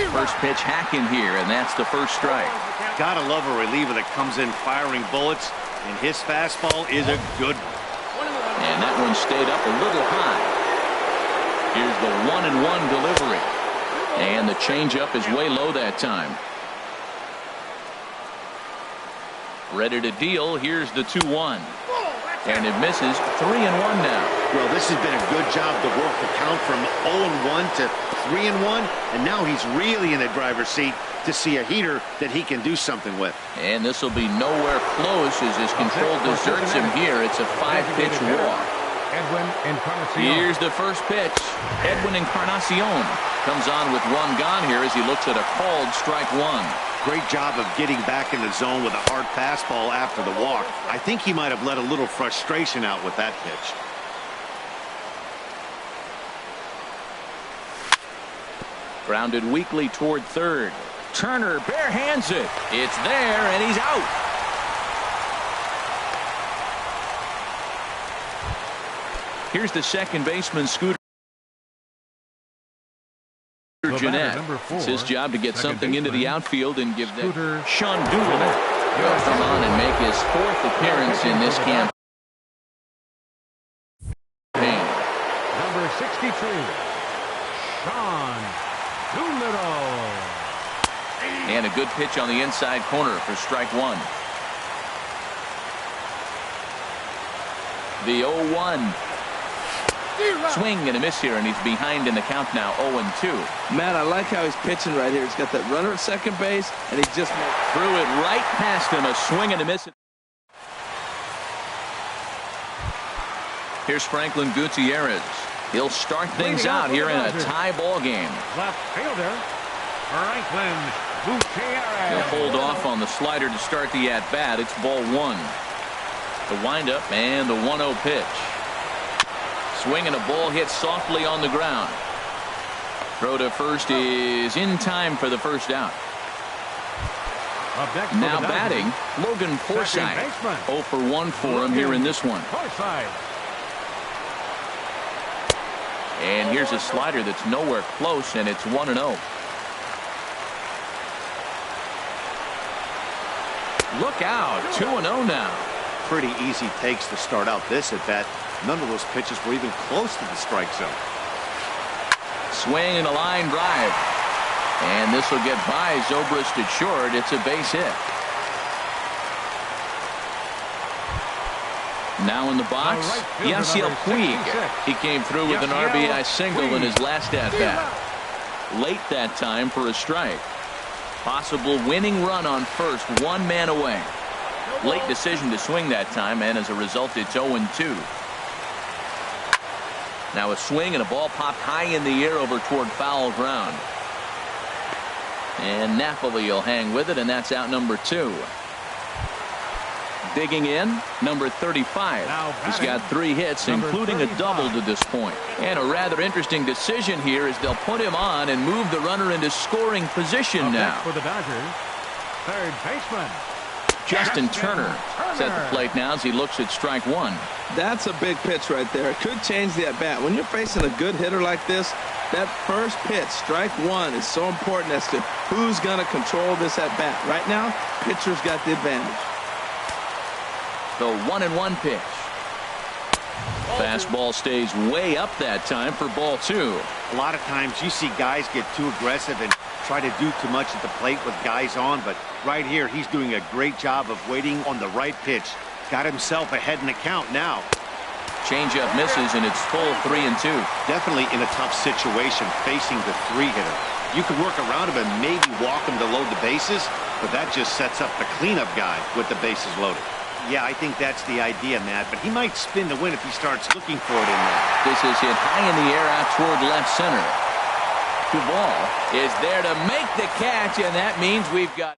First pitch hacking here, and that's the first strike. Gotta love a reliever that comes in firing bullets, and his fastball is a good one. And that one stayed up a little high. Here's the 1-1 delivery. And the changeup is way low that time. Ready to deal. Here's the 2-1. And it misses. 3-1 now. Well, this has been a good job to work the count from 0-1 to 3-1. And now he's really in the driver's seat to see a heater that he can do something with. And this will be nowhere close as his control deserts him here. It's a 5-pitch walk. Here's the first pitch. Edwin Encarnacion comes on with one gone here as he looks at a called strike 1. Great job of getting back in the zone with a hard fastball after the walk. I think he might have let a little frustration out with that pitch. Grounded weakly toward third. Turner barehands it. It's there, and he's out. Here's the second baseman, Scooter Jeanette. It's his job to get something into the outfield and give that Sean Doolittle will come on and make his 4th appearance in this campaign. Number 62, Sean Doolittle. And a good pitch on the inside corner for strike 1. The 0-1. Swing and a miss here, and he's behind in the count now, 0-2. Matt, I like how he's pitching right here. He's got that runner at second base, and he just threw it right past him. A swing and a miss. Here's Franklin Gutierrez. He'll start things out here in a tie ball game. Left fielder, Franklin Gutierrez. He'll hold off on the slider to start the at-bat. It's ball 1. The windup and the 1-0 pitch. Swing and a ball hit softly on the ground. Throw to first is in time for the first out. Now batting, Logan Forsythe. 0 for 1 for him here in this one. And here's a slider that's nowhere close, and it's 1-0. Look out, 2-0 now. Pretty easy takes to start out this at bat. None of those pitches were even close to the strike zone. Swing and a line drive. And this will get by Zobrist at short. It's a base hit. Now in the box, Yasiel Puig. He came through with an RBI single in his last at-bat. Late that time for a strike. Possible winning run on first, 1 man away. Late decision to swing that time, and as a result, it's 0-2. Now a swing and a ball popped high in the air over toward foul ground. And Napoli will hang with it, and that's out number 2. Digging in, number 35. He's got 3 hits, including a double to this point. And a rather interesting decision here is they'll put him on and move the runner into scoring position now. For the Dodgers, third baseman, Justin Turner set the plate now as he looks at strike one. That's a big pitch right there. It could change the at-bat. When you're facing a good hitter like this, that first pitch, strike one, is so important as to who's going to control this at-bat. Right now, pitcher's got the advantage. The 1-1 pitch. Fastball stays way up that time for ball two. A lot of times you see guys get too aggressive and try to do too much at the plate with guys on, but right here he's doing a great job of waiting on the right pitch. Got himself ahead in the count now. Changeup misses, and it's full 3-2. Definitely in a tough situation facing the three-hitter. You can work around him and maybe walk him to load the bases, but that just sets up the cleanup guy with the bases loaded. Yeah, I think that's the idea, Matt, but he might spin the win if he starts looking for it in there. This is hit high in the air out toward left center. Duvall is there to make the catch, and that means we've got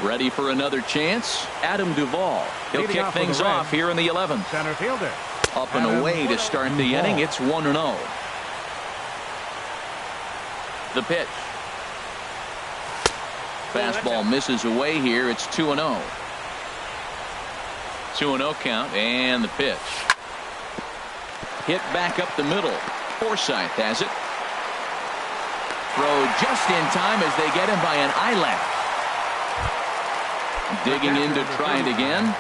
ready for another chance. Adam Duvall. He'll kick things off here in the 11th. Center fielder. Up and away to start the inning. It's 1-0. The pitch. Fastball misses away here. It's 2-0. 2-0 count, and the pitch. Hit back up the middle. Forsythe has it. Throw just in time as they get him by an eyelash. Digging in to try it again.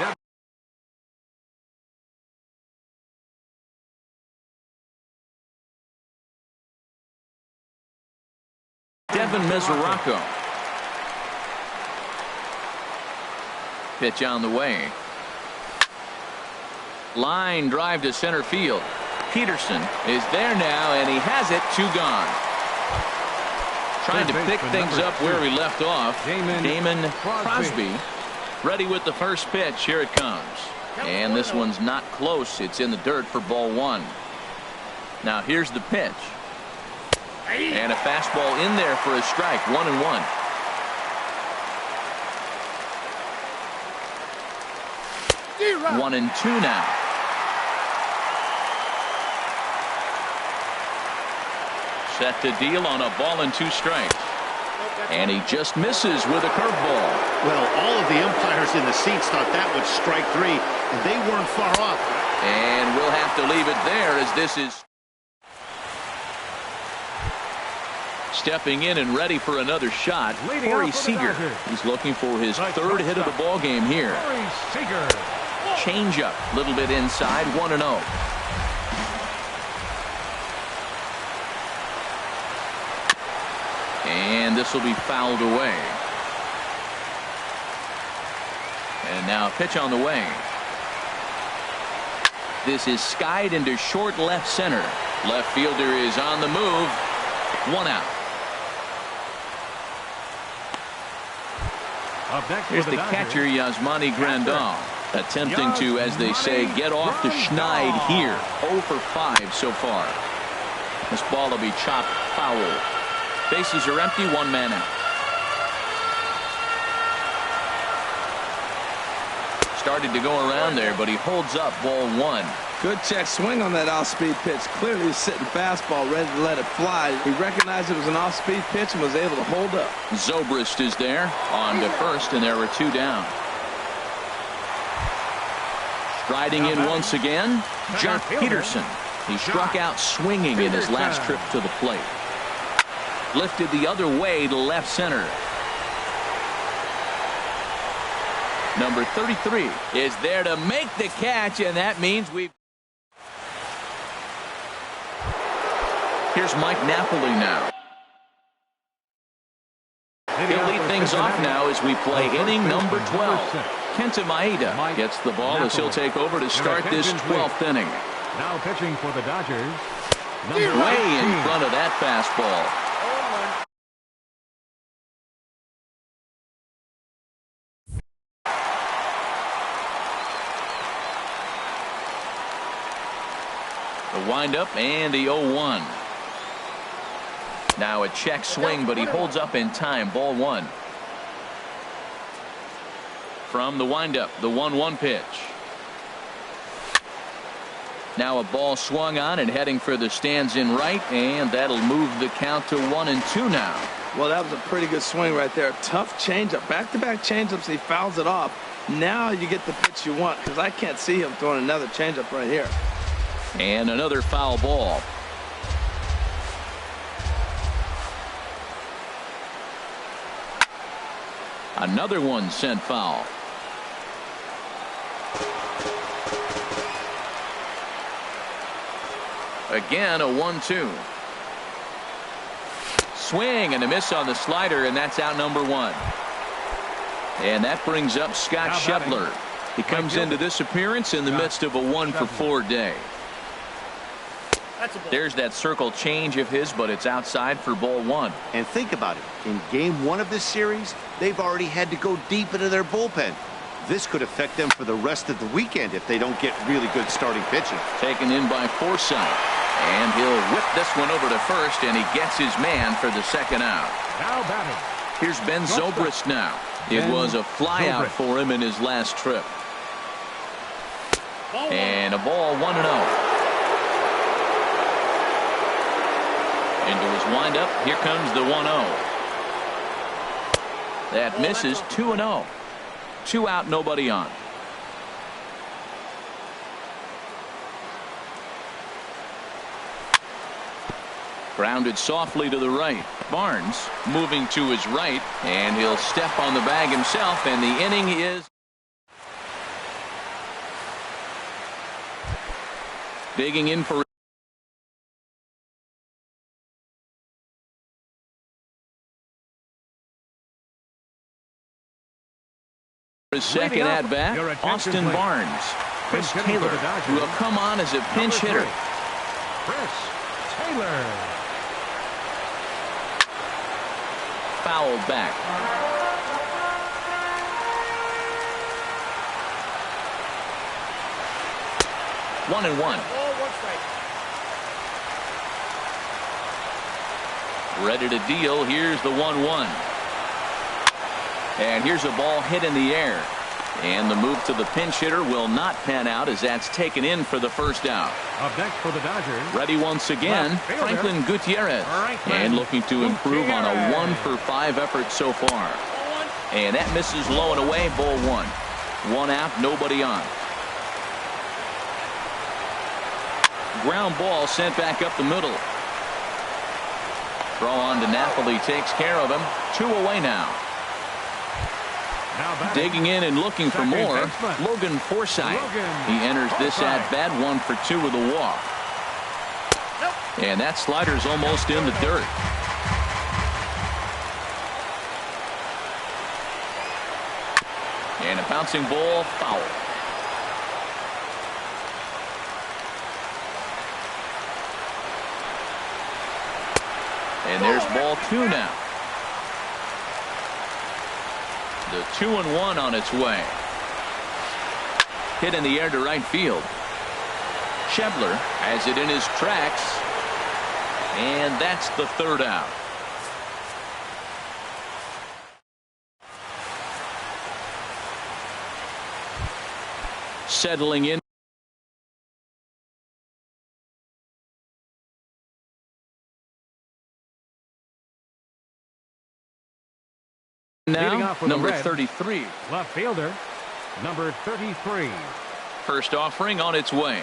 Devin Mesoraco. Pitch on the way. Line drive to center field. Peterson is there now, and he has it. 2 gone. Trying to pick things up where he left off. Damon Crosby ready with the first pitch. Here it comes. And this one's not close. It's in the dirt for ball one. Now here's the pitch. And a fastball in there for a strike. 1-1. One and two now. Set to deal on a ball and 2 strikes. And he just misses with a curveball. Well, all of the umpires in the seats thought that was strike 3, and they weren't far off. And we'll have to leave it there as this is stepping in and ready for another shot. Corey Seager. He's looking for his 3rd hit of the ball game here. Change up a little bit inside. 1-0. And this will be fouled away. And now a pitch on the way. This is skied into short left center. Left fielder is on the move. 1 out. Here's the catcher, Yasmani Grandal, attempting to, as they say, get off the schneid here. 0 for 5 so far. This ball will be chopped foul. Bases are empty. 1 man out. Started to go around there, but he holds up. Ball 1. Good check swing on that off-speed pitch. Clearly sitting fastball, ready to let it fly. He recognized it was an off-speed pitch and was able to hold up. Zobrist is there on to first, and there were 2 down. Striding in once again, Jock Peterson. He struck out swinging in his last trip to the plate. Lifted the other way to left center. Number 33 is there to make the catch, and that means we've. Here's Mike Napoli now. He'll lead things off now as we play inning number 12. Kenta Maeda gets the ball as he'll take over to start this 12th inning. Now pitching for the Dodgers. Way in front of that fastball. The windup and the 0-1. Now a check swing, but he holds up in time. Ball 1. From the windup, the 1-1 pitch. Now a ball swung on and heading for the stands in right, and that'll move the count to 1-2 now. Well, that was a pretty good swing right there. Tough changeup. Back-to-back changeups. He fouls it off. Now you get the pitch you want, because I can't see him throwing another changeup right here. And another foul ball. Another one sent foul. Again, a 1-2. Swing and a miss on the slider, and that's out number one. And that brings up Scott Schebler. He comes into this appearance in the midst of a 1-for-4 day. There's that circle change of his, but it's outside for ball one. And think about it. In game one of this series, they've already had to go deep into their bullpen. This could affect them for the rest of the weekend if they don't get really good starting pitching. Taken in by Forsythe. And he'll whip this one over to first, and he gets his man for the second out. Now batting. Here's Ben Zobrist now. It was a fly out for him in his last trip. And a ball 1-0. Into his windup. Here comes the 1-0. That misses. 2-0. 2 out, nobody on. Grounded softly to the right. Barnes moving to his right, and he'll step on the bag himself, and the inning is digging in for his second at bat. Austin Barnes. Chris Taylor, who will come on as a pinch hitter. Chris Taylor. Fouled back. One and one. Ready to deal. Here's the 1-1. And here's a ball hit in the air. And the move to the pinch hitter will not pan out as that's taken in for the first out. Up next for the Dodgers. Ready once again, Franklin Gutierrez. And looking to improve on a 1-for-5 effort so far. And that misses low and away, ball one. 1 out, nobody on. Ground ball sent back up the middle. Throw on to Napoli takes care of him. 2 away now. Digging in and looking for more, Logan Forsythe. He enters this at-bat 1 for 2 with a walk. And that slider's almost in the dirt. And a bouncing ball, foul. And there's ball 2 now. The 2-1 on its way. Hit in the air to right field. Schebler has it in his tracks. And that's the 3rd out. Settling in. Now, number 33. Left fielder, number 33. First offering on its way.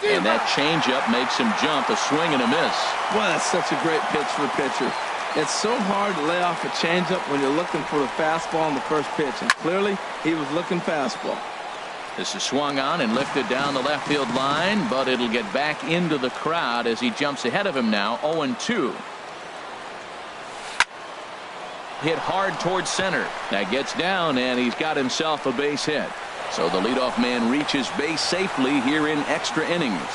And that changeup makes him jump. A swing and a miss. Well, that's such a great pitch for the pitcher. It's so hard to lay off a changeup when you're looking for the fastball on the first pitch. And clearly, he was looking fastball. This is swung on and lifted down the left field line, but it'll get back into the crowd as he jumps ahead of him now. 0-2. Hit hard towards center. That gets down, and he's got himself a base hit. So the leadoff man reaches base safely here in extra innings.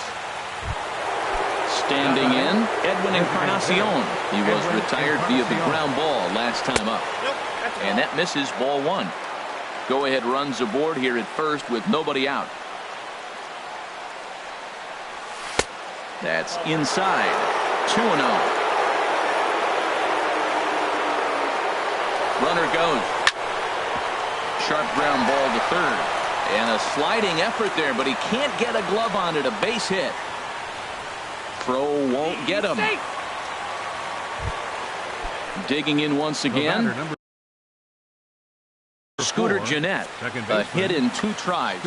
Standing in, Edwin Encarnacion. He was retired via the ground ball last time up. And that misses, ball 1. Go-ahead runs aboard here at first with nobody out. That's inside. 2-0. Runner goes. Sharp ground ball to third. And a sliding effort there, but he can't get a glove on it. A base hit. Throw won't get him. Digging in once again. Scooter Gennett. A hit in 2 tries.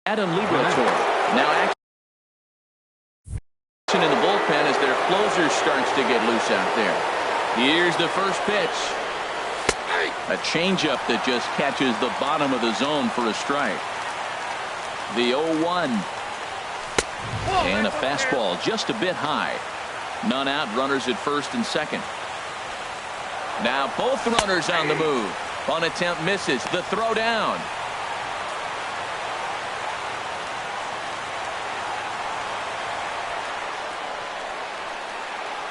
Adam Liberatore. Now action in the bullpen as their closer starts to get loose out there. Here's the first pitch. A changeup that just catches the bottom of the zone for a strike. The 0-1. And a fastball just a bit high. None out, runners at first and second. Now both runners on the move. Bunt attempt misses. The throw down.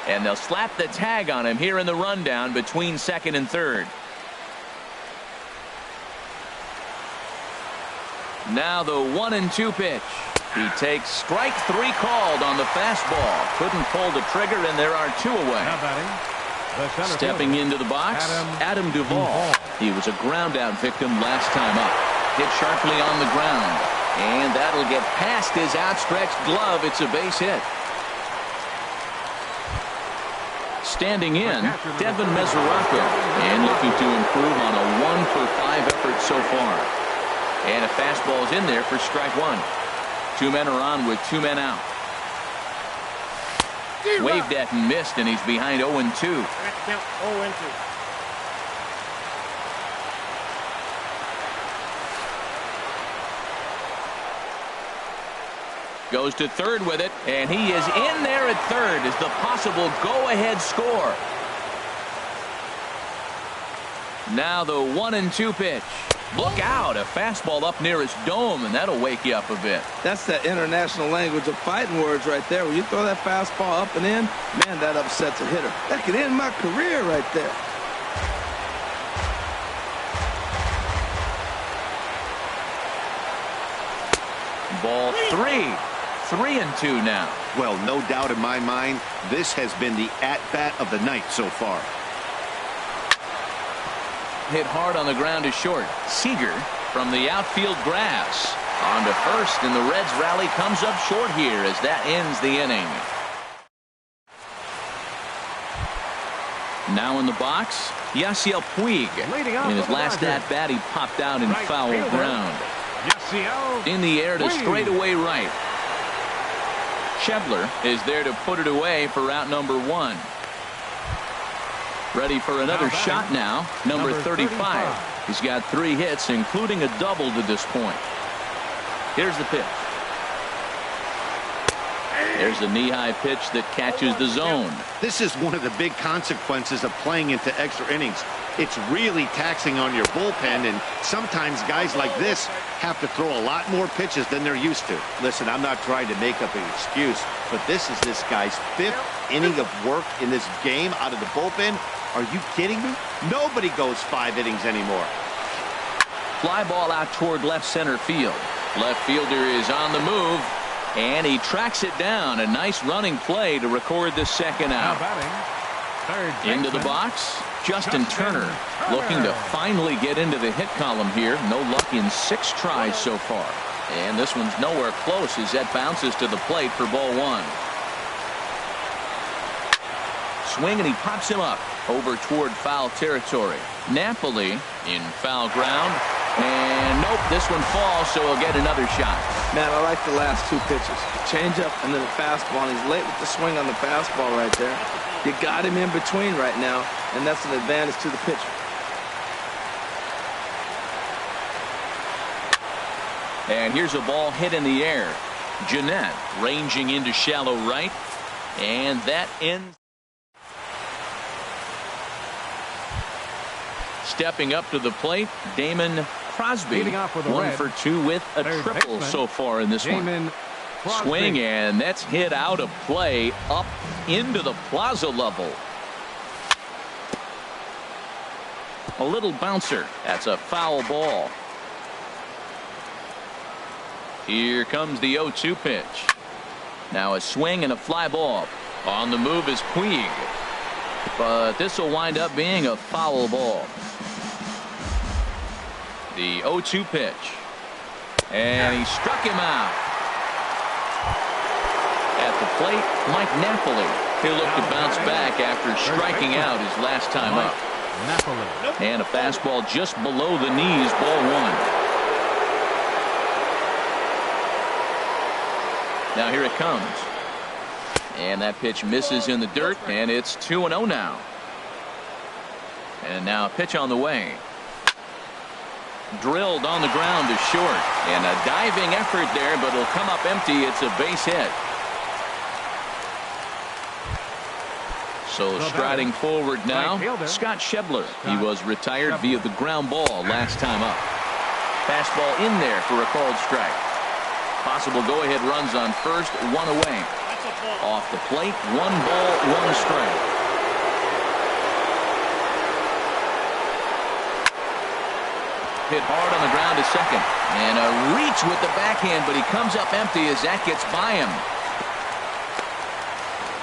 And they'll slap the tag on him here in the rundown between second and third. Now the 1-2 pitch. He takes strike 3 called on the fastball. Couldn't pull the trigger, and there are 2 away. Stepping into the box, Adam Duvall. He was a ground-out victim last time up. Hit sharply on the ground. And that'll get past his outstretched glove. It's a base hit. Standing in, Devin Mesoraco. And looking to improve on a 1-for-5 effort so far. And a fastball is in there for strike 1. 2 men are on with 2 men out. Waved at and missed, and he's behind 0-2. Goes to third with it, and he is in there at third as the possible go-ahead score. Now the 1-2 pitch. Look out, a fastball up near his dome, and that'll wake you up a bit. That's that international language of fighting words right there. When you throw that fastball up and in, man, that upsets a hitter. That could end my career right there. Ball 3. 3-2 now. Well, no doubt in my mind, this has been the at-bat of the night so far. Hit hard on the ground to short. Seager from the outfield grass. On to first, and the Reds rally comes up short here as that ends the inning. Now in the box, Yasiel Puig. In his last at-bat, he popped out in foul ground. In the air to straightaway right. Schebler is there to put it away for out number 1. Ready for another shot now, number 35. He's got 3 hits, including a double to this point. Here's the pitch. There's a knee-high pitch that catches the zone. This is one of the big consequences of playing into extra innings. It's really taxing on your bullpen, and sometimes guys like this have to throw a lot more pitches than they're used to. Listen, I'm not trying to make up an excuse, but this is this guy's 5th inning of work in this game out of the bullpen. Are you kidding me? Nobody goes 5 innings anymore. Fly ball out toward left center field. Left fielder is on the move, and he tracks it down. A nice running play to record the second out. Into the box, Justin Turner looking to finally get into the hit column here. No luck in 6 tries so far. And this one's nowhere close as that bounces to the plate for ball 1. Swing, and he pops him up over toward foul territory. Napoli in foul ground. And nope, this one falls, so he'll get another shot. Man, I like the last 2 pitches. The changeup and then the fastball. And he's late with the swing on the fastball right there. You got him in between right now, and that's an advantage to the pitcher. And here's a ball hit in the air. Gennett ranging into shallow right, and that ends. Stepping up to the plate, Damon Crosby. 1 for 2 with a triple so far in this one. Swing, and that's hit out of play up into the plaza level. A little bouncer. That's a foul ball. Here comes the 0-2 pitch. Now a swing and a fly ball. On the move is Puig. But this will wind up being a foul ball. The 0-2 pitch. And he struck him out. At the plate, Mike Napoli. He'll look to bounce back after striking out his last time up. And a fastball just below the knees, ball one. Now here it comes. And that pitch misses in the dirt, and it's 2-0 now. And now a pitch on the way. Drilled on the ground to short. And a diving effort there, but it'll come up empty. It's a base hit. So striding forward now, Scott Schebler. He was retired via the ground ball last time up. Fastball in there for a called strike. Possible go-ahead runs on first, one away. Off the plate, 1 ball, 1 strike. Hit hard on the ground to second. And a reach with the backhand, but he comes up empty as that gets by him.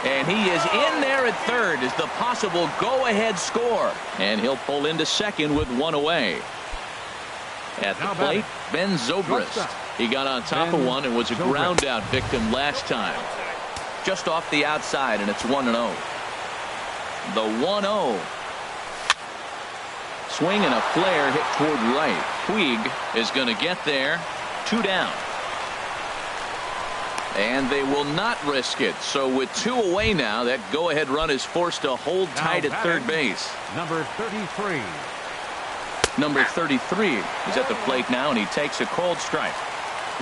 And he is in there at third as the possible go-ahead score. And he'll pull into second with 1 away. At the plate, Ben Zobrist. He got on top of one and was a ground-out victim last time. Just off the outside, and it's 1-0. The 1-0. Swing and a flare hit toward right. Puig is going to get there. 2 down. And they will not risk it. So with 2 away now, that go-ahead run is forced to hold tight at third base. Number 33. Number 33 is at the plate now, and he takes a called strike.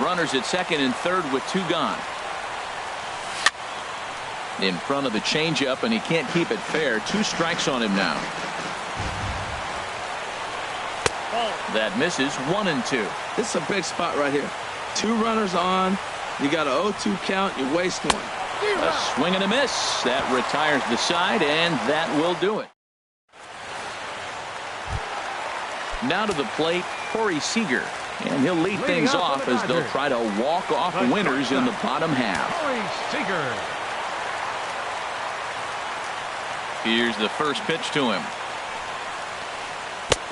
Runners at second and third with 2 gone. In front of the changeup, and he can't keep it fair. 2 strikes on him now. That misses. 1-2. This is a big spot right here. 2 runners on. You got an 0-2 count. You waste 1. A swing and a miss. That retires the side, and that will do it. Now to the plate, Corey Seager. And he'll lead things off as they'll try to walk off winners in the bottom half. Corey Seager. Here's the first pitch to him.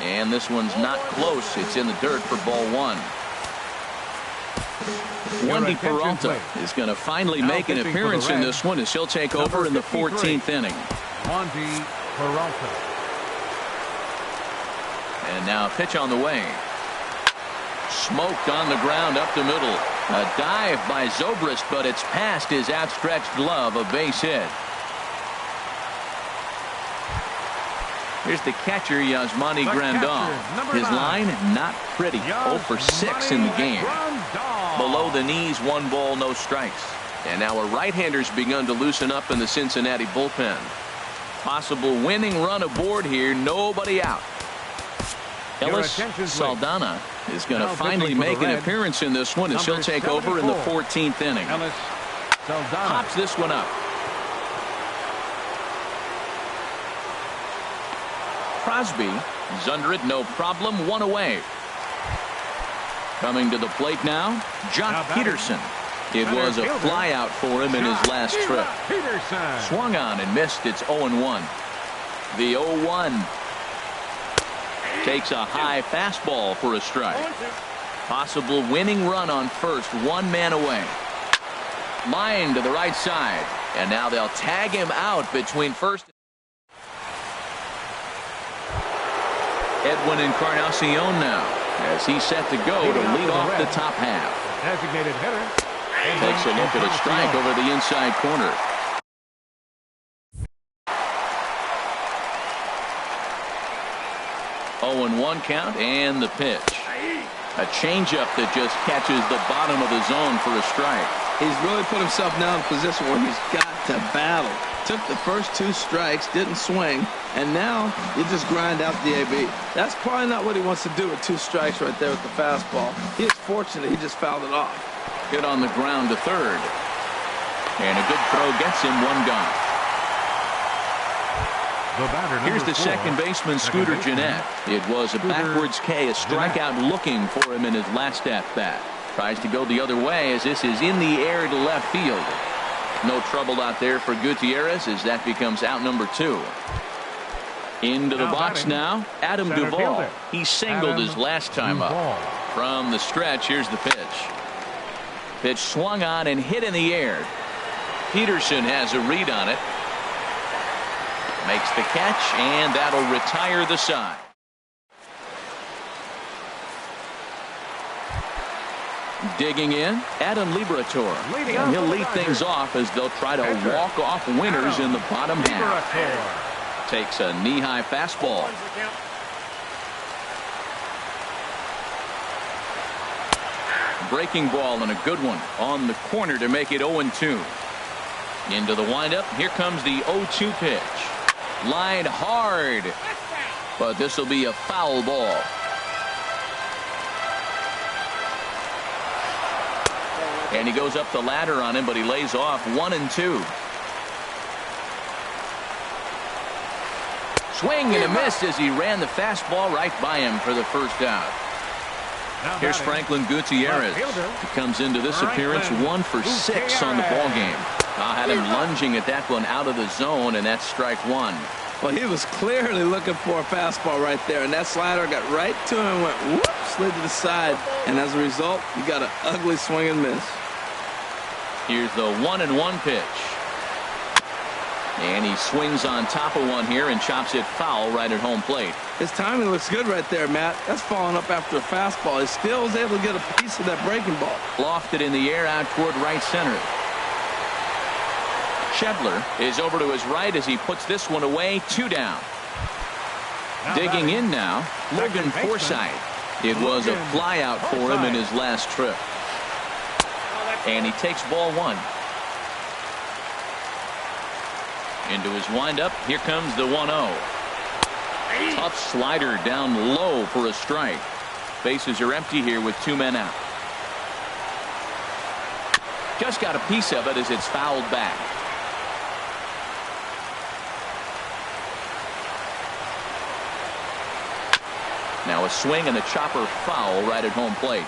And this one's not close. It's in the dirt for ball 1. Wandy Peralta is going to finally make an appearance in this one as he'll take over in the 14th inning. Wandy Peralta. And now a pitch on the way. Smoked on the ground up the middle. A dive by Zobrist, but it's past his outstretched glove. A base hit. Here's the catcher, Yasmani Grandal. His line, not pretty. 0 for 6 in the game. Below the knees, 1 ball, no strikes. And now a right-hander's begun to loosen up in the Cincinnati bullpen. Possible winning run aboard here. Nobody out. Ellis Saldana is going to finally make an appearance in this one as he'll take over in the 14th inning. Pops this one up. Crosby is under it, no problem. 1 away. Coming to the plate now, Jock Peterson. It was a flyout for him in his last trip. Swung on and missed. It's 0-1. The 0-1 takes a high fastball for a strike. Possible winning run on first, 1 man away. Line to the right side, and now they'll tag him out between first. Edwin Encarnacion now as he's set to go to lead off the top half. Designated hitter. Takes a look at a strike over the inside corner. Oh, and 1 count, and the pitch. A changeup that just catches the bottom of the zone for a strike. He's really put himself now in a position where he's got to battle. Took the first 2 strikes, didn't swing, and now you just grind out the AB. That's probably not what he wants to do with 2 strikes right there with the fastball. He is fortunate he just fouled it off. Hit on the ground to third. And a good throw gets him 1 gone. Here's the second baseman, Scooter Gennett. It was a backwards K, a strikeout looking for him in his last at-bat. Tries to go the other way as this is in the air to left field. No trouble out there for Gutierrez as that becomes out number 2. Into the Now box batting, now, Adam center Duvall. fielder, He singled Adam his last time Duvall. up. From the stretch, here's the pitch. Pitch swung on and hit in the air. Peterson has a read on it. Makes the catch, and that'll retire the side. Digging in, Adam Liberatore. Leading And off he'll for the lead Dodgers. things off as they'll try to Enter. walk off winners in the bottom half. Liberatore. Takes a knee-high fastball. Breaking ball and a good one on the corner to make it 0-2. Into the windup. Here comes the 0-2 pitch. Line hard. But this will be a foul ball. And he goes up the ladder on him, but he lays off 1-2. Swing and a miss as he ran the fastball right by him for the first out. Now Here's batting, Franklin Gutierrez. left fielder, He comes into this Franklin appearance 1 for 6 on the ball game. Had him lunging at that one out of the zone, and that's strike one. Well, he was clearly looking for a fastball right there, and that slider got right to him and went whoop, slid to the side, and as a result, you got an ugly swing and miss. Here's the 1-1 pitch. And he swings on top of one here and chops it foul right at home plate. His timing looks good right there, Matt. That's following up after a fastball. He still was able to get a piece of that breaking ball. Lofted in the air out toward right center. Shedler is over to his right as he puts this one away. 2 down. now Digging batting, in now, Logan second baseman, Forsythe. It was a flyout for him in his last trip. And he takes ball 1. Into his windup. Here comes the 1-0. Tough slider down low for a strike. Bases are empty here with 2 men out. Just got a piece of it as it's fouled back. Now a swing and a chopper foul right at home plate.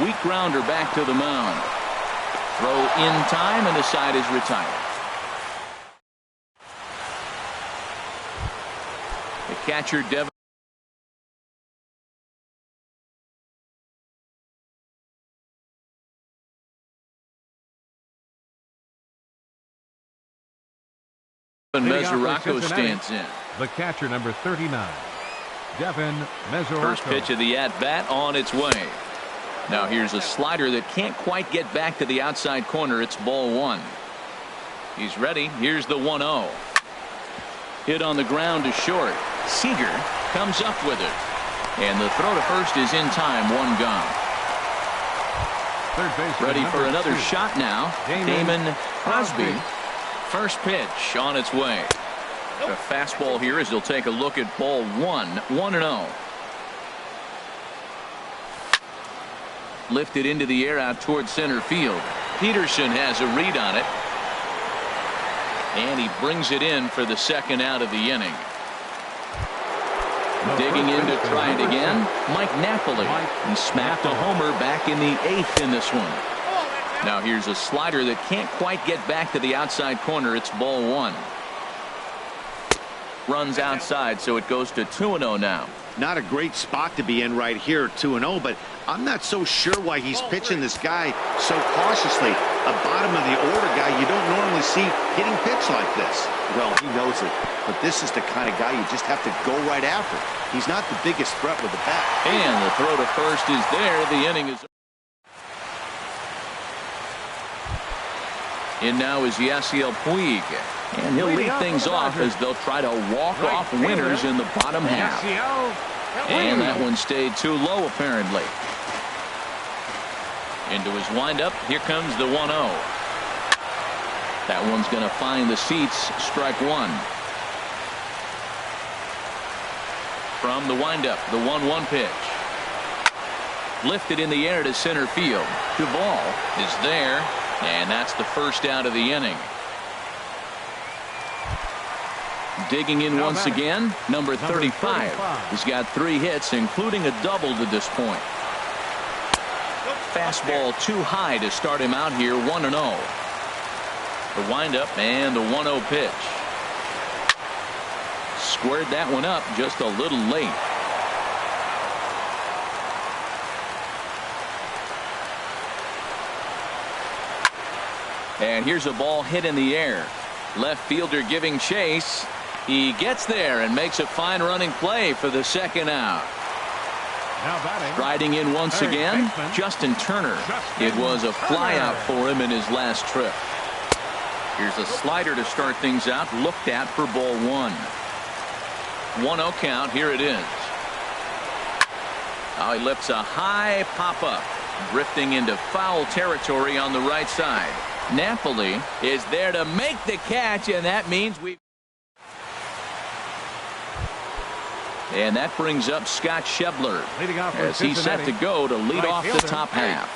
Weak grounder back to the mound. Throw in time, and the side is retired. The catcher, Devin Mesoraco stands in. The catcher, number 39, Devin Mesoraco. First pitch of the at-bat on its way. Now here's a slider that can't quite get back to the outside corner. It's ball 1. He's ready. Here's the 1-0. Hit on the ground to short. Seager comes up with it. And the throw to first is in time. 1 gone. Third base. Ready for another shot now. Damon Crosby. Crosby. First pitch on its way. A fastball here as he'll take a look at ball 1. 1-0. Lifted into the air out towards center field. Peterson has a read on it. And he brings it in for the second out of the inning. Digging in to try it again, Mike Napoli. He smacked a homer back in the 8th in this one. Now here's a slider that can't quite get back to the outside corner. It's ball 1. Runs outside, so it goes to 2-0 now. Not a great spot to be in right here, 2-0, but I'm not so sure why he's pitching this guy so cautiously. A bottom of the order guy you don't normally see hitting pitch like this. Well, he knows it, but this is the kind of guy you just have to go right after. He's not the biggest threat with the bat. And the throw to first is there. The inning is. In now is Yasiel Puig. And he'll lead things off as they'll try to walk off winners in the bottom half. And that one stayed too low, apparently. Into his windup. Here comes the 1-0. That one's going to find the seats. Strike 1. From the windup, the 1-1 pitch. Lifted in the air to center field. Duvall is there. And that's the first out of the inning. Digging in once again, number 35. He's got 3 hits, including a double to this point. Fastball too high to start him out here, 1-0. The windup and the 1-0 pitch. Squared that one up just a little late. And here's a ball hit in the air. Left fielder giving chase. He gets there and makes a fine running play for the second out. Now batting. Riding in once Third again, baseman, Justin Turner. It was a flyout for him in his last trip. Here's a slider to start things out, looked at for ball one. 1-0 count. Here it is. Now he lifts a high pop-up, drifting into foul territory on the right side. Napoli is there to make the catch, and that means we. And that brings up Scott Schebler as he's set to go to lead off the top half.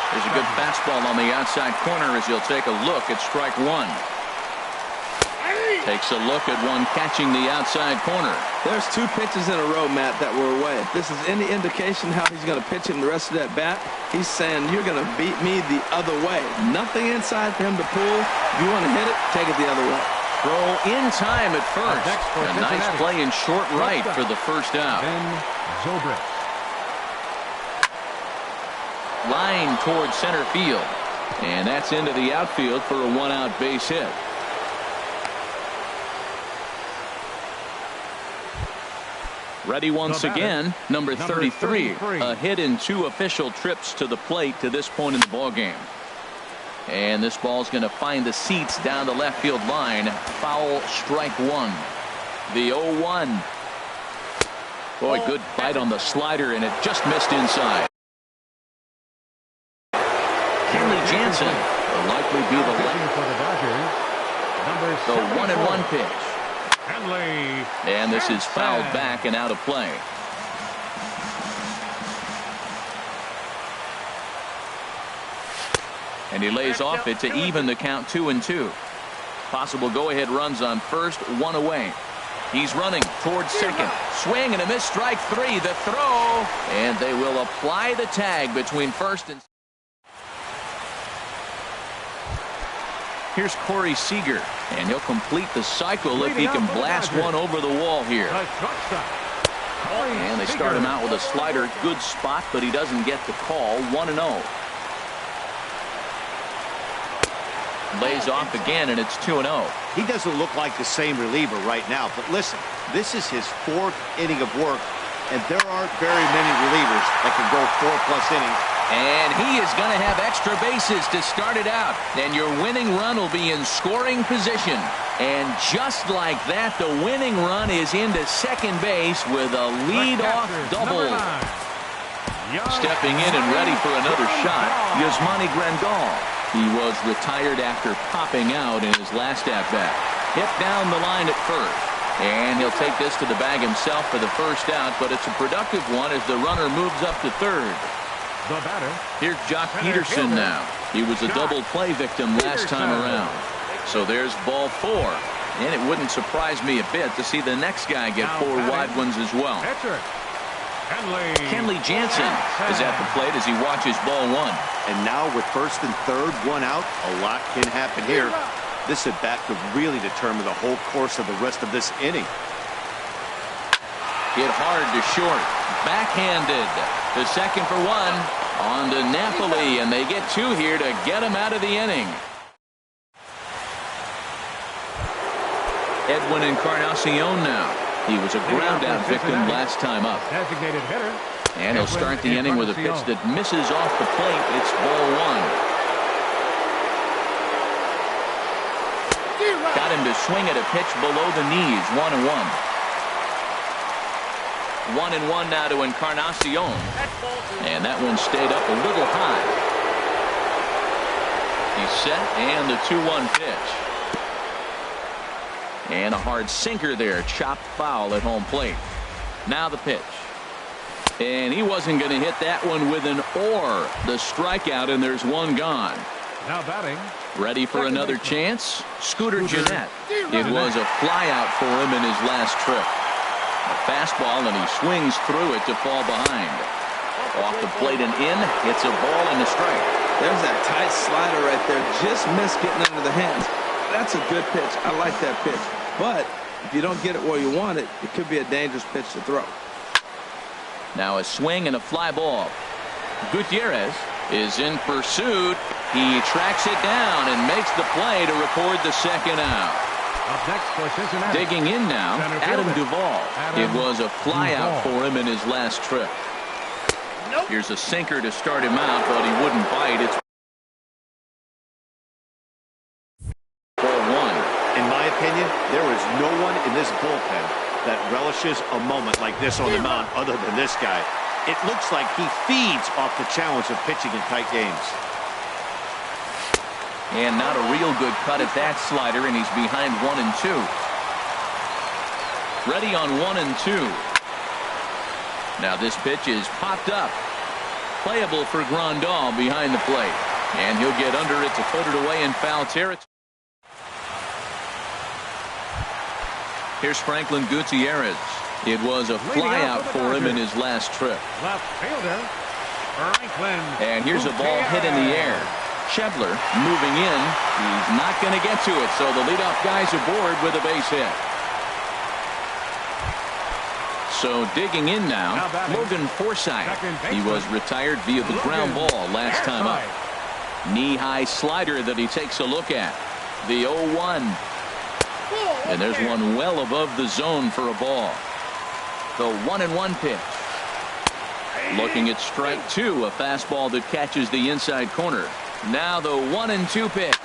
There's a good fastball on the outside corner as he'll take a look at strike one. Takes a look at one catching the outside corner. There's two pitches in a row, Matt, that were away. If this is any indication how he's going to pitch him the rest of that bat, he's saying you're going to beat me the other way. Nothing inside for him to pull. If you want to hit it, take it the other way. Throw in time at first. A nice play in short right for the first out. Line towards center field. And that's into the outfield for a one-out base hit. Ready once again, number 33. A hit in 2 official trips to the plate to this point in the ballgame. And this ball's going to find the seats down the left field line. Foul, strike one. The 0-1. Boy, good bite on the slider, and it just missed inside. Kenley Jansen will likely be the left. The 1-1 pitch. And this is fouled back and out of play. And he lays off it to even the count 2-2. Possible go-ahead runs on first, one away. He's running towards second. Swing and a miss, strike three. The throw, and they will apply the tag between first and. Here's Corey Seager, and he'll complete the cycle if he can blast one over the wall here. And they start him out with a slider. Good spot, but he doesn't get the call. 1-0. Lays off again, and it's 2-0. He doesn't look like the same reliever right now, but listen, this is his 4th inning of work, and there aren't very many relievers that can go 4+ innings. And he is going to have extra bases to start it out. And your winning run will be in scoring position. And just like that, the winning run is into second base with a lead-off double. Stepping in and ready for another shot, Yasmani Grandal. He was retired after popping out in his last at-bat. Hit down the line at first. And he'll take this to the bag himself for the first out, but it's a productive one as the runner moves up to third. The batter. Here's Jock Peterson now. He was a double play victim last time around. So there's ball 4. And it wouldn't surprise me a bit to see the next guy get 4 wide ones as well. Kenley Jansen is at the plate as he watches ball 1. And now with first and third, one out, a lot can happen here. This at bat could really determine the whole course of the rest of this inning. Hit hard to short. Backhanded. The second for 1. On to Napoli, and they get 2 here to get him out of the inning. Edwin Encarnacion now. He was a ground out victim last time up. Designated hitter. And he'll start the inning with a pitch that misses off the plate. It's ball 1. Got him to swing at a pitch below the knees. 1-1. 1-1 now to Encarnacion. And that one stayed up a little high. He's set, and the 2-1 pitch. And a hard sinker there, chopped foul at home plate. Now the pitch. And he wasn't going to hit that one with an or. The strikeout, and there's one gone. Now batting. Ready for another chance? Scooter Gennett. It was a flyout for him in his last trip. A fastball, and he swings through it to fall behind. Off the plate and in. It's a ball and a strike. There's that tight slider right there. Just missed getting under the hands. That's a good pitch. I like that pitch. But if you don't get it where you want it, it could be a dangerous pitch to throw. Now a swing and a fly ball. Gutierrez is in pursuit. He tracks it down and makes the play to record the second out. Up next for Cincinnati. Digging in now, Adam Duvall. It was a fly out for him in his last trip. Here's a sinker to start him out, but he wouldn't bite. It's 4-1. In my opinion, there is no one in this bullpen that relishes a moment like this on the mound other than this guy. It looks like he feeds off the challenge of pitching in tight games. And not a real good cut at that slider, and he's behind 1-2. Ready on 1-2. Now this pitch is popped up. Playable for Grandal behind the plate. And he'll get under it to put it away in foul territory. Here's Franklin Gutierrez. It was a fly out for him in his last trip. Left fielder, Franklin. And here's a ball hit in the air. Schebler moving in. He's not going to get to it, so the leadoff guy's aboard with a base hit. So digging in now, Logan Forsythe. He was retired via the ground ball last time up. Knee-high slider that he takes a look at. The 0-1. And there's one well above the zone for a ball. The 1-1 pitch. Looking at strike two, a fastball that catches the inside corner. Now the 1-2 pitch.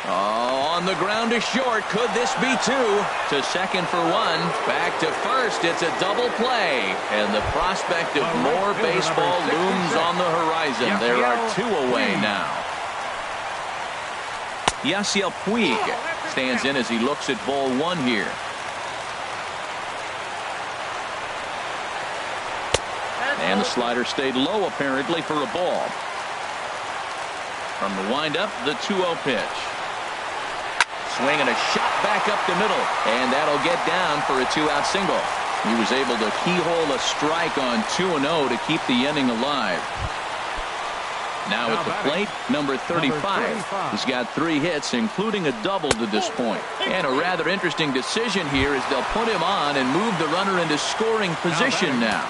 Oh, on the ground to short. Could this be two? To second for one. Back to first. It's a double play. And the prospect of more baseball looms on the horizon. There are two away now. Yasiel Puig stands in as he looks at ball one here. And the slider stayed low apparently for a ball. From the windup, the 2-0 pitch. Swing and a shot back up the middle. And that'll get down for a 2-out single. He was able to keyhole a strike on 2-0 to keep the inning alive. Now at the plate, number 35. He's got 3 hits, including a double to this point. And a rather interesting decision here is they'll put him on and move the runner into scoring position now.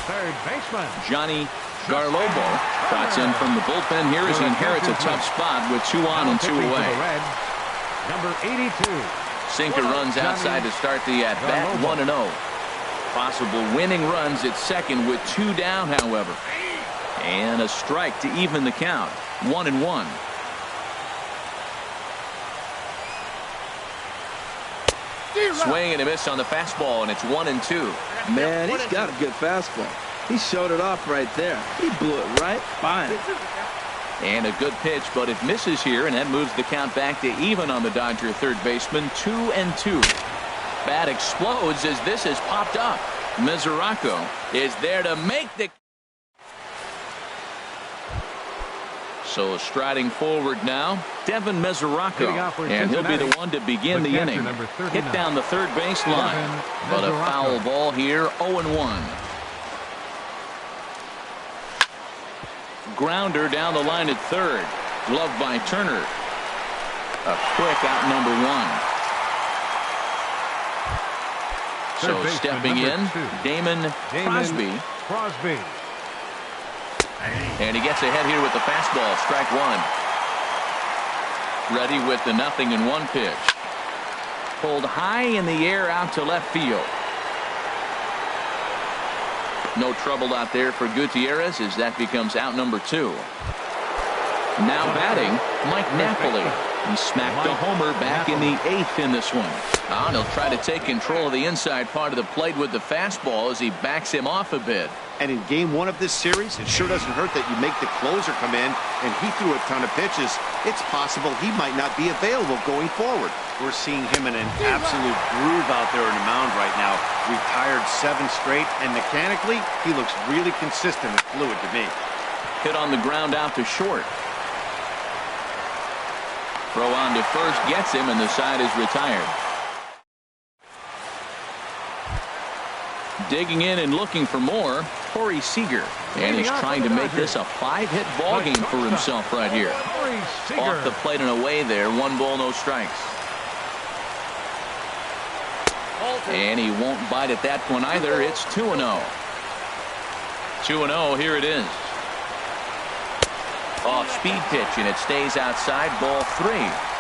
Third baseman Johnny Garlobo trots in from the bullpen here as he inherits a tough spot with 2 on and 2 away. Number 82. Sinker runs outside to start the at-bat, 1-0. Possible winning runs at second with 2 down, however. And a strike to even the count, 1-1. Swing and a miss on the fastball, and it's 1-2. Man, he's got a good fastball. He showed it off right there. He blew it right by him. And a good pitch, but it misses here, and that moves the count back to even on the Dodger third baseman, 2-2. Bat explodes as this has popped up. Mesoraco is there to make the... So striding forward now, Devin Mesoraco, and he'll be the one to begin the inning. Hit down the third base line, but a foul ball here, 0-1. Grounder down the line at third. Gloved by Turner. A quick out, number 1. So stepping in, Damon Crosby. And he gets ahead here with the fastball, strike 1. Ready with the 0-1 pitch. Pulled high in the air out to left field. No trouble out there for Gutierrez as that becomes out number 2. Now batting, Mike Napoli. He smacked a homer back in the 8th in this one. And he'll try to take control of the inside part of the plate with the fastball as he backs him off a bit. And in game 1 of this series, it sure doesn't hurt that you make the closer come in, and he threw a ton of pitches. It's possible he might not be available going forward. We're seeing him in an absolute groove out there on the mound right now. Retired 7 straight, and mechanically, he looks really consistent and fluid to me. Hit on the ground out to short. Throw on to first gets him, and the side is retired. Digging in and looking for more, Corey Seager. And he's trying to make this a 5-hit ball game for himself right here. Off the plate and away there. 1 ball, no strikes. And he won't bite at that one either. It's 2-0. 2-0, here it is. Off-speed pitch, and it stays outside. Ball 3.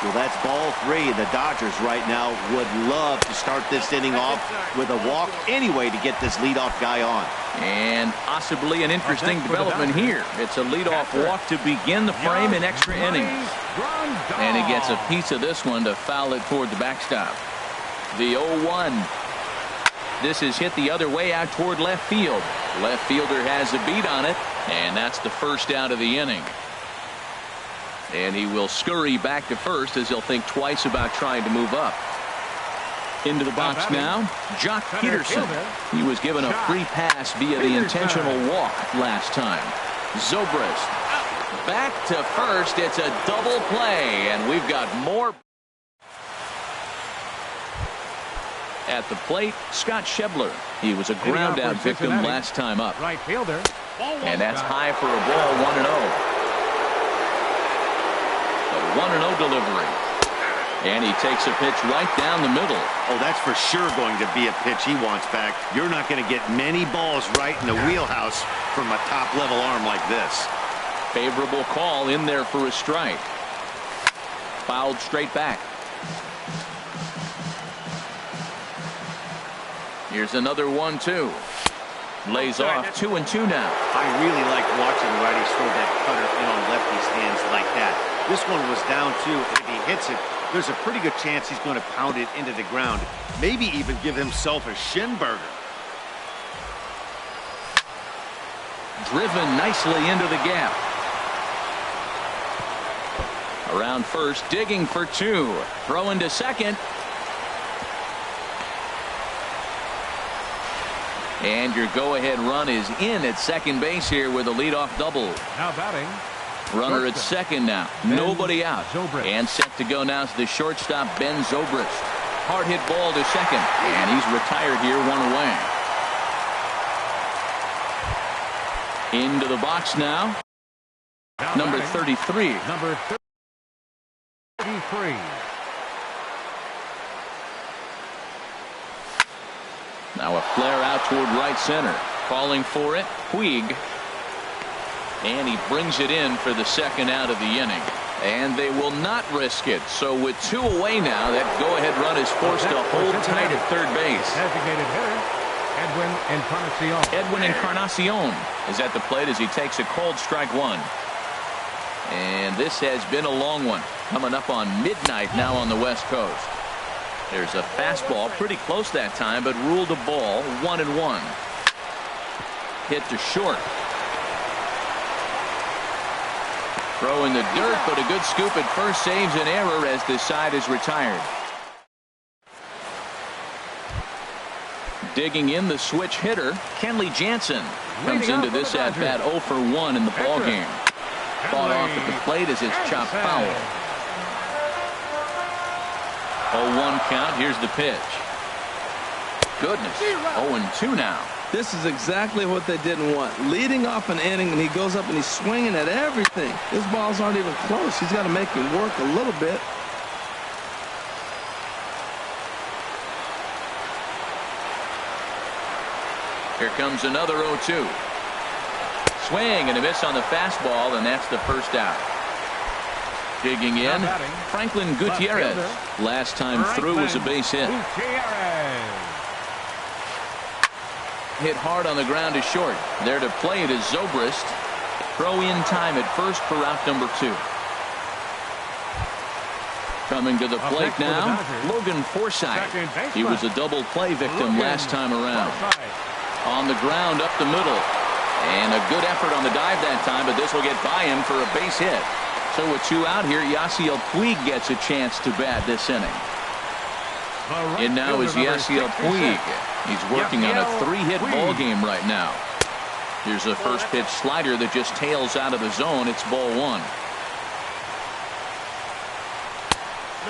Well, that's ball 3. The Dodgers right now would love to start this inning off with a walk anyway to get this leadoff guy on. And possibly an interesting development here. It's a leadoff walk to begin the frame in extra innings. And he gets a piece of this one to foul it toward the backstop. The 0-1. This is hit the other way out toward left field. Left fielder has a beat on it, and that's the first out of the inning. And he will scurry back to first as he'll think twice about trying to move up. Into the box now, Jock Peterson. He was given a free pass via the intentional walk last time. Zobrist back to first. It's a double play, and we've got more. At the plate, Scott Schebler. He was a ground out victim last time up. Right fielder. And that's high for a ball. 1-0. The 1-0 delivery. And he takes a pitch right down the middle. Oh, that's for sure going to be a pitch he wants back. You're not going to get many balls right in the wheelhouse from a top-level arm like this. Favorable call in there for a strike. Fouled straight back. Here's another 1-2. Lays off 2-2 now. I really like watching righties throw that cutter in on lefties' hands like that. This one was down 2, and if he hits it, there's a pretty good chance he's going to pound it into the ground. Maybe even give himself a shin burger. Driven nicely into the gap. Around first, digging for 2. Throw into second. And your go-ahead run is in at second base here with a leadoff double. Now batting. Runner at second now. Nobody out. And set to go now is the shortstop, Ben Zobrist. Hard hit ball to second. And he's retired here, 1 away. Into the box now. Number 33. Number 33. Now a flare out toward right center. Calling for it, Puig. And he brings it in for the second out of the inning. And they will not risk it. So with 2 away now, that go-ahead run is forced to hold tight at third base. Designated hitter, Edwin Encarnacion. Edwin Encarnacion is at the plate as he takes a cold strike 1. And this has been a long one. Coming up on midnight now on the West Coast. There's a fastball pretty close that time, but ruled a ball. 1-1. Hit to short. Throw in the dirt, but a good scoop at first saves an error as this side is retired. Digging in the switch hitter, Kenley Jansen comes into this at bat 0 for 1 in the ball game. Fought off at the plate as it's chopped foul. 0-1 count. Here's the pitch. Goodness. 0-2 now. This is exactly what they didn't want. Leading off an inning, and he goes up and he's swinging at everything. His balls aren't even close. He's got to make him work a little bit. Here comes another 0-2. Swing and a miss on the fastball, and that's the first out. Digging in, Franklin Gutierrez. Last time through was a base hit. Hit hard on the ground to short. There to play it is Zobrist. Throw in time at first for out number 2. Coming to the plate now, Logan Forsythe. He was a double play victim last time around. On the ground up the middle. And a good effort on the dive that time, but this will get by him for a base hit. So with 2 out here, Yasiel Puig gets a chance to bat this inning. And now is Yasiel Puig. He's working on a 3-hit ball game right now. Here's a first pitch slider that just tails out of the zone. It's ball 1.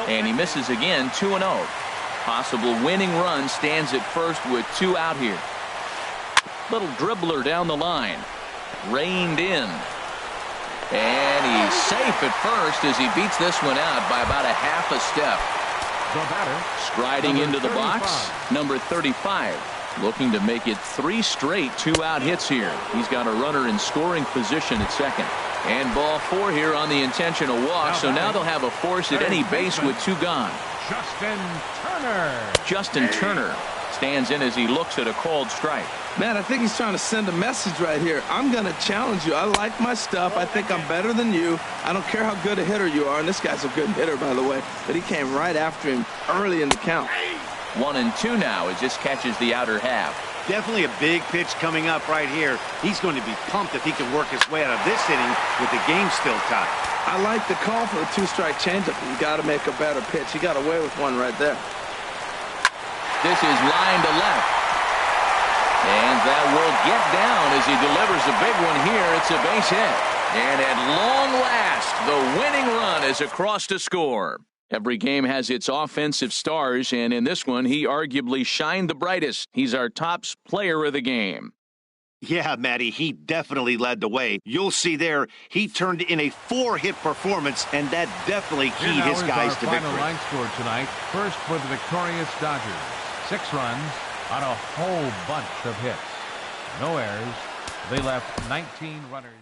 And he misses again, 2-0. Possible winning run stands at first with 2 out here. Little dribbler down the line. Reined in. And he's safe at first as he beats this one out by about a half a step. The batter, Striding into the 35. box, number 35. Looking to make it 3 straight 2-out hits here. He's got a runner in scoring position at second. And ball 4 here on the intentional walk. So now they'll have a force at any base with 2 gone. Justin Turner stands in as he looks at a called strike. Man, I think he's trying to send a message right here. I'm going to challenge you. I like my stuff. I think I'm better than you. I don't care how good a hitter you are. And this guy's a good hitter, by the way. But he came right after him early in the count. 1-2 now as this catches the outer half. Definitely a big pitch coming up right here. He's going to be pumped if he can work his way out of this inning with the game still tied. I like the call for the 2-strike changeup. You got to make a better pitch. He got away with one right there. This is line to left. And that will get down as he delivers a big one here. It's a base hit. And at long last, the winning run is across to score. Every game has its offensive stars, and in this one, he arguably shined the brightest. He's our top player of the game. Yeah, Matty, he definitely led the way. You'll see there, he turned in a 4-hit performance, and that definitely keyed his guys to victory. Final line score tonight. First for the victorious Dodgers. 6 runs on a whole bunch of hits. No errors. They left 19 runners.